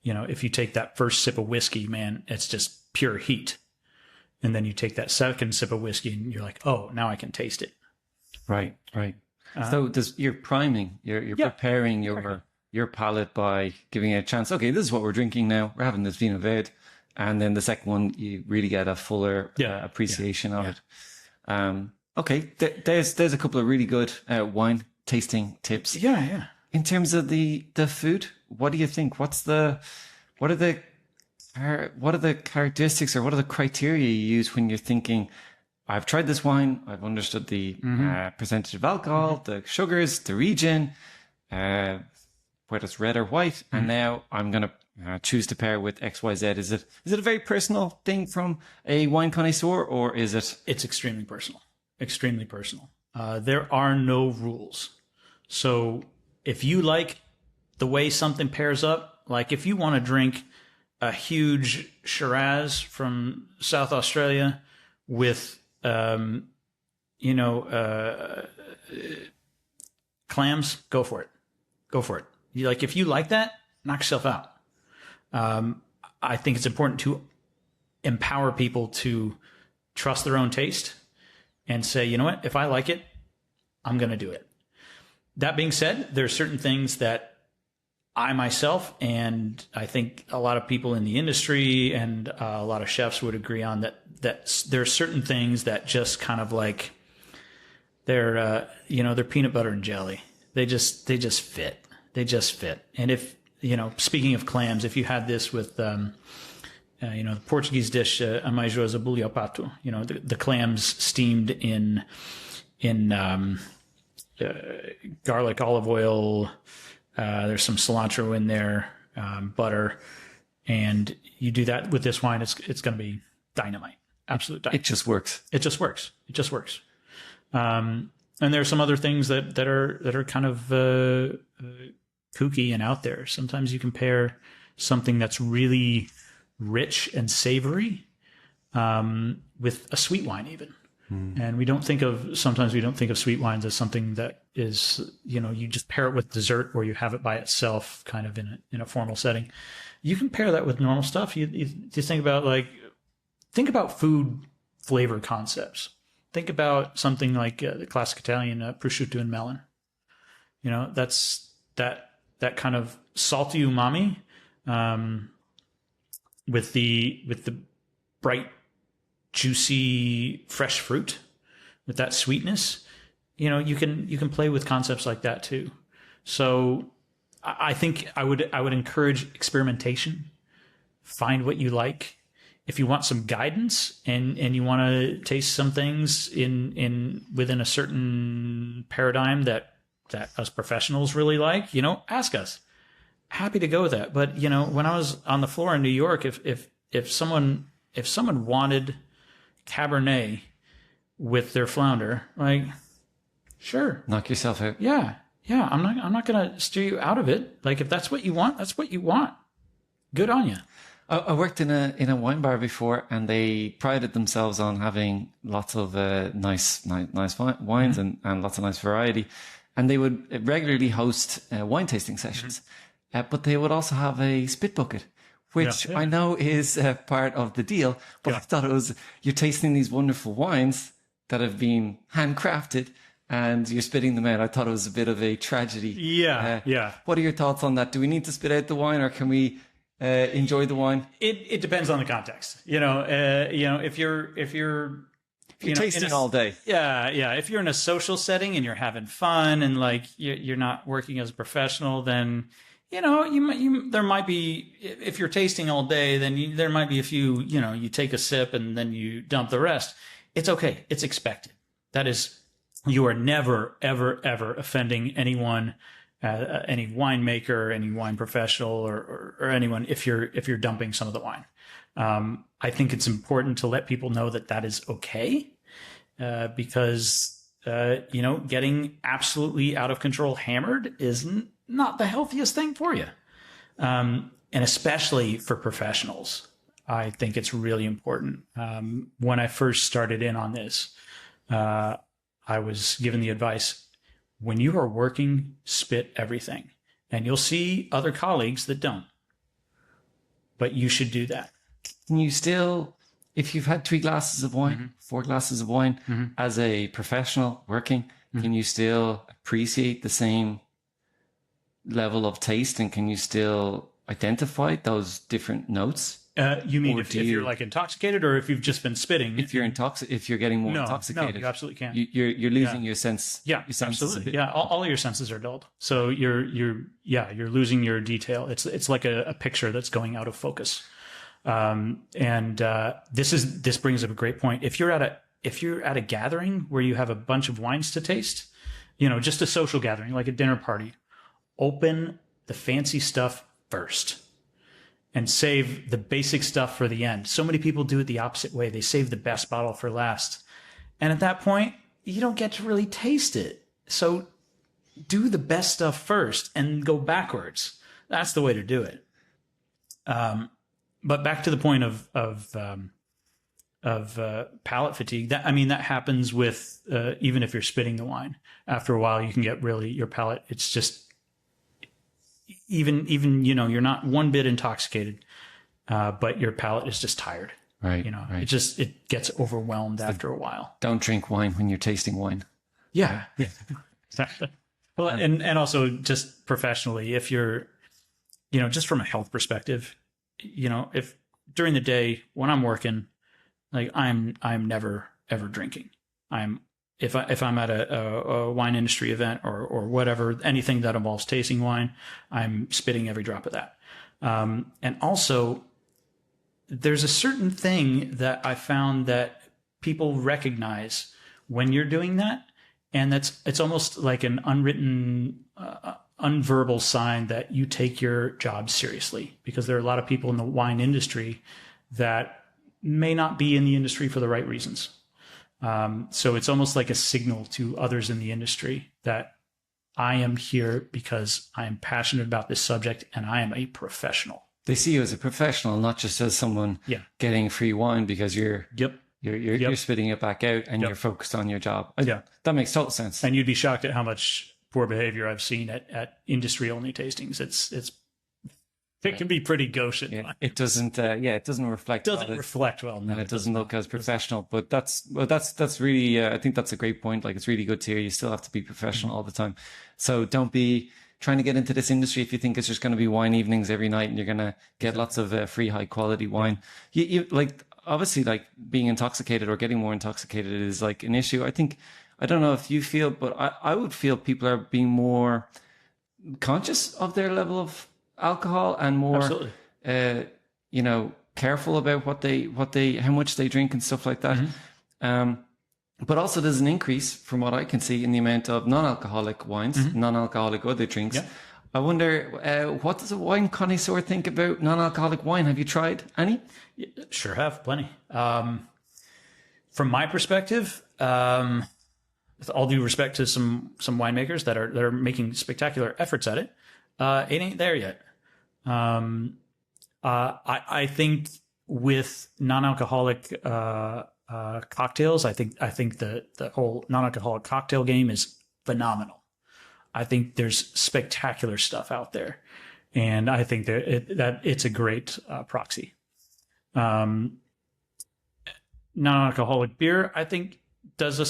if you take that first sip of whiskey, man, it's just pure heat. And then you take that second sip of whiskey and you're like, oh, now I can taste it. Right. So you're priming, you're preparing your palate by giving it a chance. Okay, this is what we're drinking now. We're having this Vino Verde. And then the second one, you really get a fuller appreciation of it. Okay, there's a couple of really good wine tasting tips. Yeah. In terms of the food, what do you think? What are the characteristics or what are the criteria you use when you're thinking, I've tried this wine, I've understood the percentage of alcohol, the sugars, the region, whether it's red or white, and now I'm going to choose to pair with X, Y, Z. Is it a very personal thing from a wine connoisseur, or is it? It's extremely personal. Extremely personal. There are no rules. So if you like the way something pairs up, like if you want to drink a huge Shiraz from South Australia with, clams, go for it. Go for it. If you like that, knock yourself out. I think it's important to empower people to trust their own taste and say, you know what, if I like it, I'm going to do it. That being said, there are certain things that I myself, and I think a lot of people in the industry and a lot of chefs would agree on that there are certain things that just kind of like they're peanut butter and jelly. They just fit. They just fit. And if, speaking of clams, if you had this with, the Portuguese dish, ameijoas bulho pato, the clams steamed in garlic, olive oil, there's some cilantro in there, butter, and you do that with this wine, it's going to be dynamite. Absolute dynamite. It just works. It just works. It just works. And there are some other things that are kind of kooky and out there. Sometimes you compare something that's really rich and savory with a sweet wine even. And sometimes we don't think of sweet wines as something that is, you just pair it with dessert or you have it by itself kind of in a formal setting. You can pair that with normal stuff. You think about food flavor concepts. Think about something like the classic Italian prosciutto and melon. That's that kind of salty umami with the bright, juicy, fresh fruit, with that sweetness. You can play with concepts like that too. So I think I would encourage experimentation. Find what you like. If you want some guidance and you want to taste some things within a certain paradigm that us professionals really like, ask us. Happy to go with that. But when I was on the floor in New York, if someone wanted Cabernet with their flounder, sure, knock yourself out. Yeah. I'm not gonna steer you out of it. If that's what you want, that's what you want. Good on you. I worked in a wine bar before, and they prided themselves on having lots of nice wines and lots of nice variety. And they would regularly host wine tasting sessions, but they would also have a spit bucket, which I know is part of the deal. But I thought you're tasting these wonderful wines that have been handcrafted, and you're spitting them out. I thought it was a bit of a tragedy. Yeah. What are your thoughts on that? Do we need to spit out the wine, or can we enjoy the wine? It depends on the context. If you're tasting all day. Yeah. If you're in a social setting and you're having fun and you're not working as a professional, then there might be, if you're tasting all day, then there might be a few. You take a sip and then you dump the rest. It's okay. It's expected. That is, you are never, ever, ever offending anyone. Any winemaker, any wine professional, or anyone, if you're dumping some of the wine. I think it's important to let people know that is okay, because getting absolutely out of control hammered is not the healthiest thing for you, and especially for professionals. I think it's really important. When I first started in on this, I was given the advice: when you are working, spit everything. And you'll see other colleagues that don't. But you should do that. Can you still, if you've had 3 glasses of wine, 4 glasses of wine, as a professional working, can you still appreciate the same level of taste, and can you still identify those different notes? You mean if you're intoxicated, or if you've just been spitting? If you're getting more intoxicated, no, you absolutely can't. You're losing your sense. Yeah, your senses absolutely. Yeah, all of your senses are dulled. So you're losing your detail. It's like a picture that's going out of focus. This brings up a great point. If you're at a gathering where you have a bunch of wines to taste, just a social gathering like a dinner party, open the fancy stuff first. And save the basic stuff for the end. So many people do it the opposite way. They save the best bottle for last. And at that point, you don't get to really taste it. So do the best stuff first and go backwards. That's the way to do it. but back to the point of palate fatigue. That happens with even if you're spitting the wine. After a while, you can get really your palate. It's just even you're not one bit intoxicated, but your palate is just tired. Right. Right. It gets overwhelmed after a while. Don't drink wine when you're tasting wine. Yeah. Exactly. Well, and also just professionally, if you're, just from a health perspective, if during the day when I'm working, like I'm never ever drinking. If I'm at a wine industry event or whatever, anything that involves tasting wine, I'm spitting every drop of that. And also, there's a certain thing that I found that people recognize when you're doing that, and it's almost like an unwritten, unverbal sign that you take your job seriously, because there are a lot of people in the wine industry that may not be in the industry for the right reasons. So it's almost like a signal to others in the industry that I am here because I am passionate about this subject and I am a professional. They see you as a professional, not just as someone getting free wine because you're spitting it back out and you're focused on your job. That makes total sense. And you'd be shocked at how much poor behavior I've seen at industry only tastings. It can be pretty gauche. It doesn't reflect. Reflect well. No, and it doesn't look as professional. But that's really. I think that's a great point. Like, it's really good to hear. You still have to be professional all the time. So don't be trying to get into this industry if you think it's just going to be wine evenings every night and you're going to get lots of free high quality wine. You like, obviously, like, being intoxicated or getting more intoxicated is like an issue. I don't know if you feel, but I would feel people are being more conscious of their level of alcohol and more careful about how much they drink and stuff like that. But also there's an increase from what I can see in the amount of non-alcoholic wines, non-alcoholic other drinks. I wonder, what does a wine connoisseur think about non-alcoholic wine? Have you tried any? Sure have, plenty. From my perspective, with all due respect to some winemakers that are making spectacular efforts at it, it ain't there yet. I think with non-alcoholic cocktails, I think the whole non-alcoholic cocktail game is phenomenal. I think there's spectacular stuff out there, and I think that it's a great proxy. Non-alcoholic beer, I think, does a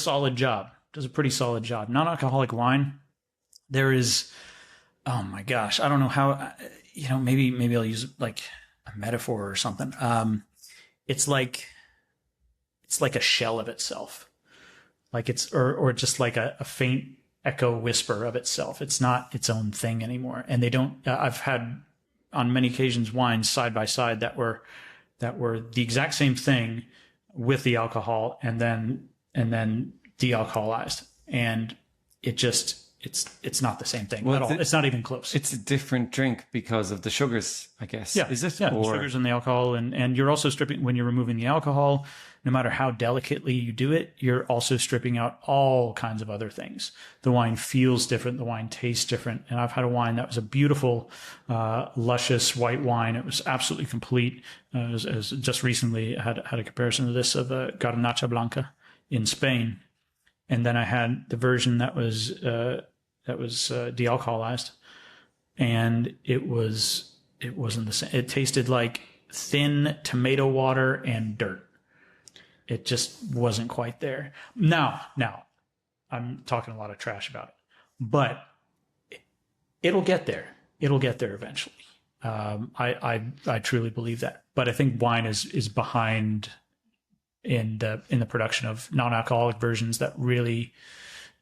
pretty solid job. Non-alcoholic wine, there is, oh my gosh, I don't know how, maybe I'll use like a metaphor or something. It's like a shell of itself, like or just like a faint echo whisper of itself. It's not its own thing anymore. And they don't, I've had on many occasions wines side by side that were the exact same thing with the alcohol and then de-alcoholized, and it's not the same thing at all. It's not even close. It's a different drink because of the sugars, I guess. Yeah. Is it? Yeah, the sugars and the alcohol, and you're also stripping, when you're removing the alcohol, no matter how delicately you do it, you're also stripping out all kinds of other things. The wine feels different. The wine tastes different. And I've had a wine that was a beautiful, luscious white wine. It was absolutely complete. As just recently had a comparison to this of Garnacha Blanca in Spain. And then I had the version that was de-alcoholized, and it wasn't the same. It tasted like thin tomato water and dirt. It just wasn't quite there. Now I'm talking a lot of trash about it, but it'll get there. It'll get there eventually. I truly believe that. But I think wine is behind in the production of non-alcoholic versions that really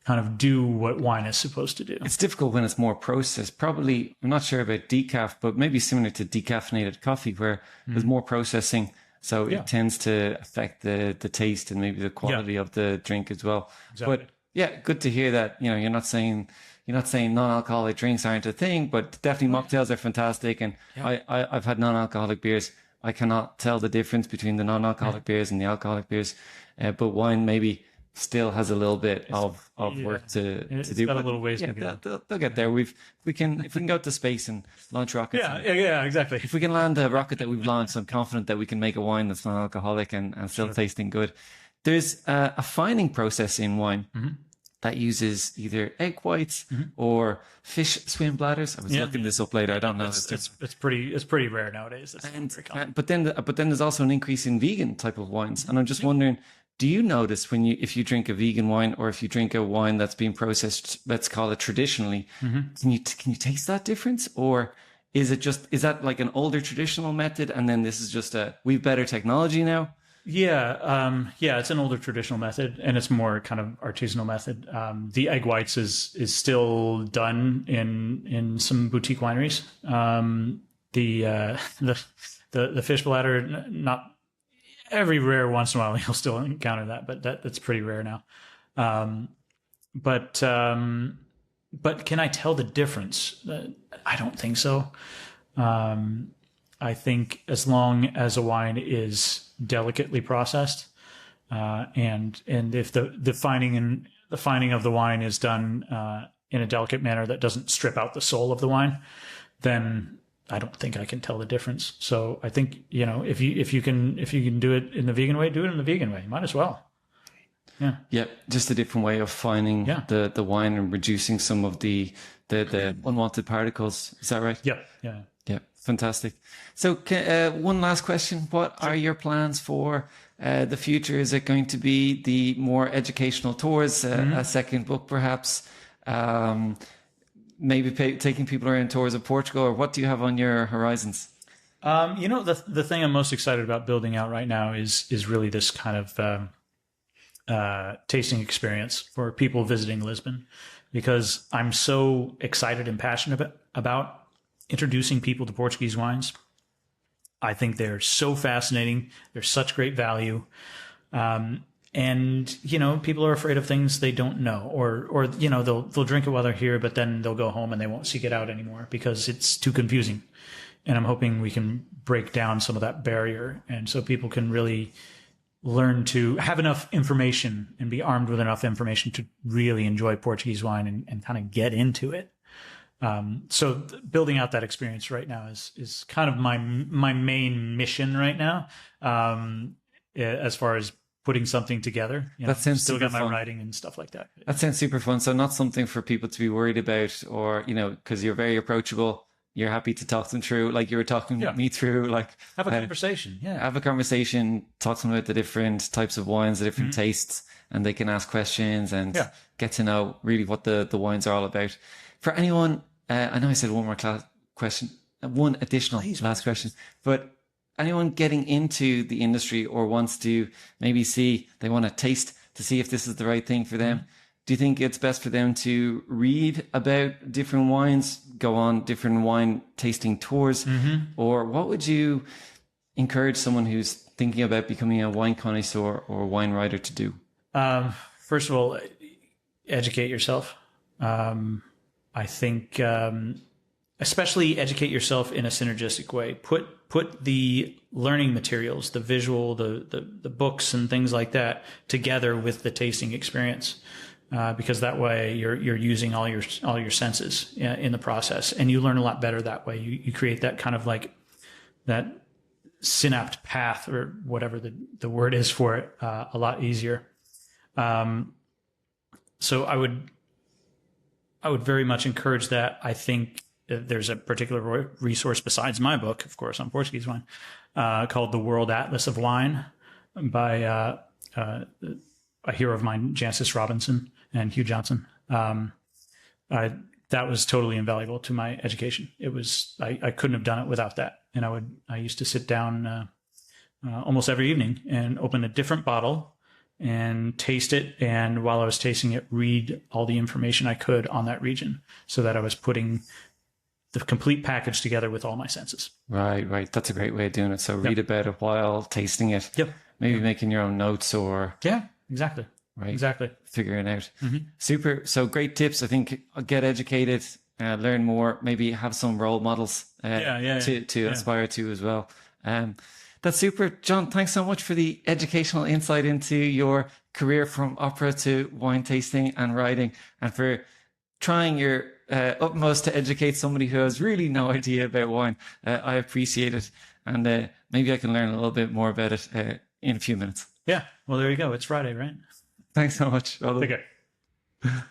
kind of do what wine is supposed to do. It's difficult when it's more processed. Probably, I'm not sure about decaf, but maybe similar to decaffeinated coffee, where there's more processing, so it tends to affect the taste and maybe the quality of the drink as well. Exactly. But yeah, good to hear that. You're not saying non-alcoholic drinks aren't a thing, but definitely mocktails are fantastic. And I've had non-alcoholic beers. I cannot tell the difference between the non-alcoholic beers and the alcoholic beers, but wine maybe still has a little bit of work to do. Got a little ways to go. They'll get there. If we can go to space and launch rockets. Yeah, exactly. If we can land a rocket that we've launched, I'm confident that we can make a wine that's non-alcoholic and still tasting good. There's a fining process in wine that uses either egg whites or fish swim bladders. I was looking this up later. I don't know. It's pretty rare nowadays. But then there's also an increase in vegan type of wines, and I'm just wondering, do you notice if you drink a vegan wine or if you drink a wine that's been processed, let's call it traditionally, can you taste that difference, or is that like an older traditional method, and then this is just we've better technology now? Yeah, it's an older traditional method, and it's more kind of artisanal method. The egg whites is still done in some boutique wineries. The fish bladder, not every rare once in a while you'll still encounter that, but that's pretty rare now. But can I tell the difference? I don't think so. I think as long as a wine is delicately processed, and if the fining of the wine is done in a delicate manner that doesn't strip out the soul of the wine, then I don't think I can tell the difference. So I think, if you can do it in the vegan way, do it in the vegan way. Might as well. Yeah, just a different way of finding the wine and reducing some of the unwanted particles. Is that right? Yeah. Fantastic. So one last question. What are your plans for the future? Is it going to be the more educational tours, a second book perhaps, maybe taking people around tours of Portugal, or what do you have on your horizons? The thing I'm most excited about building out right now is really this kind of tasting experience for people visiting Lisbon, because I'm so excited and passionate about introducing people to Portuguese wines. I think they're so fascinating. They're such great value. And, people are afraid of things they don't know, or they'll drink it while they're here, but then they'll go home and they won't seek it out anymore because it's too confusing. And I'm hoping we can break down some of that barrier. And so people can really learn to have enough information and be armed with enough information to really enjoy Portuguese wine and kind of get into it. So building out that experience right now is kind of my main mission right now. As far as putting something together, that sounds still super got my fun. writing and stuff like that. That sounds super fun. So not something for people to be worried about, or, because you're very approachable. You're happy to talk them through, like you were talking me through, like have a conversation. Have a conversation, talk to them about the different types of wines, the different tastes, and they can ask questions and get to know really what the wines are all about. For anyone, I know I said one more question, one additional last question, but anyone getting into the industry or wants to maybe they want to taste to see if this is the right thing for them. Do you think it's best for them to read about different wines, go on different wine tasting tours, or what would you encourage someone who's thinking about becoming a wine connoisseur or wine writer to do? First of all, educate yourself. I think, especially educate yourself in a synergistic way. Put the learning materials, the visual, the books and things like that together with the tasting experience, because that way you're using all your senses in the process, and you learn a lot better that way. You create that kind of like that synapt path, or whatever the word is for it, a lot easier. So I would very much encourage that. I think there's a particular resource besides my book, of course, on Portuguese wine, called The World Atlas of Wine by a hero of mine, Jancis Robinson and Hugh Johnson. That was totally invaluable to my education. It was, I couldn't have done it without that. And I used to sit down almost every evening and open a different bottle and taste it, and while I was tasting it, read all the information I could on that region, so that I was putting the complete package together with all my senses. Right. That's a great way of doing it. So read about it while tasting it. Maybe making your own notes, or exactly. Right. Exactly. Figuring out. Super. So great tips. I think get educated, learn more, maybe have some role models to aspire to as well. That's super. John, thanks so much for the educational insight into your career from opera to wine tasting and writing, and for trying your utmost to educate somebody who has really no idea about wine. I appreciate it. And maybe I can learn a little bit more about it in a few minutes. Yeah. Well, there you go. It's Friday, right? Thanks so much. Take care.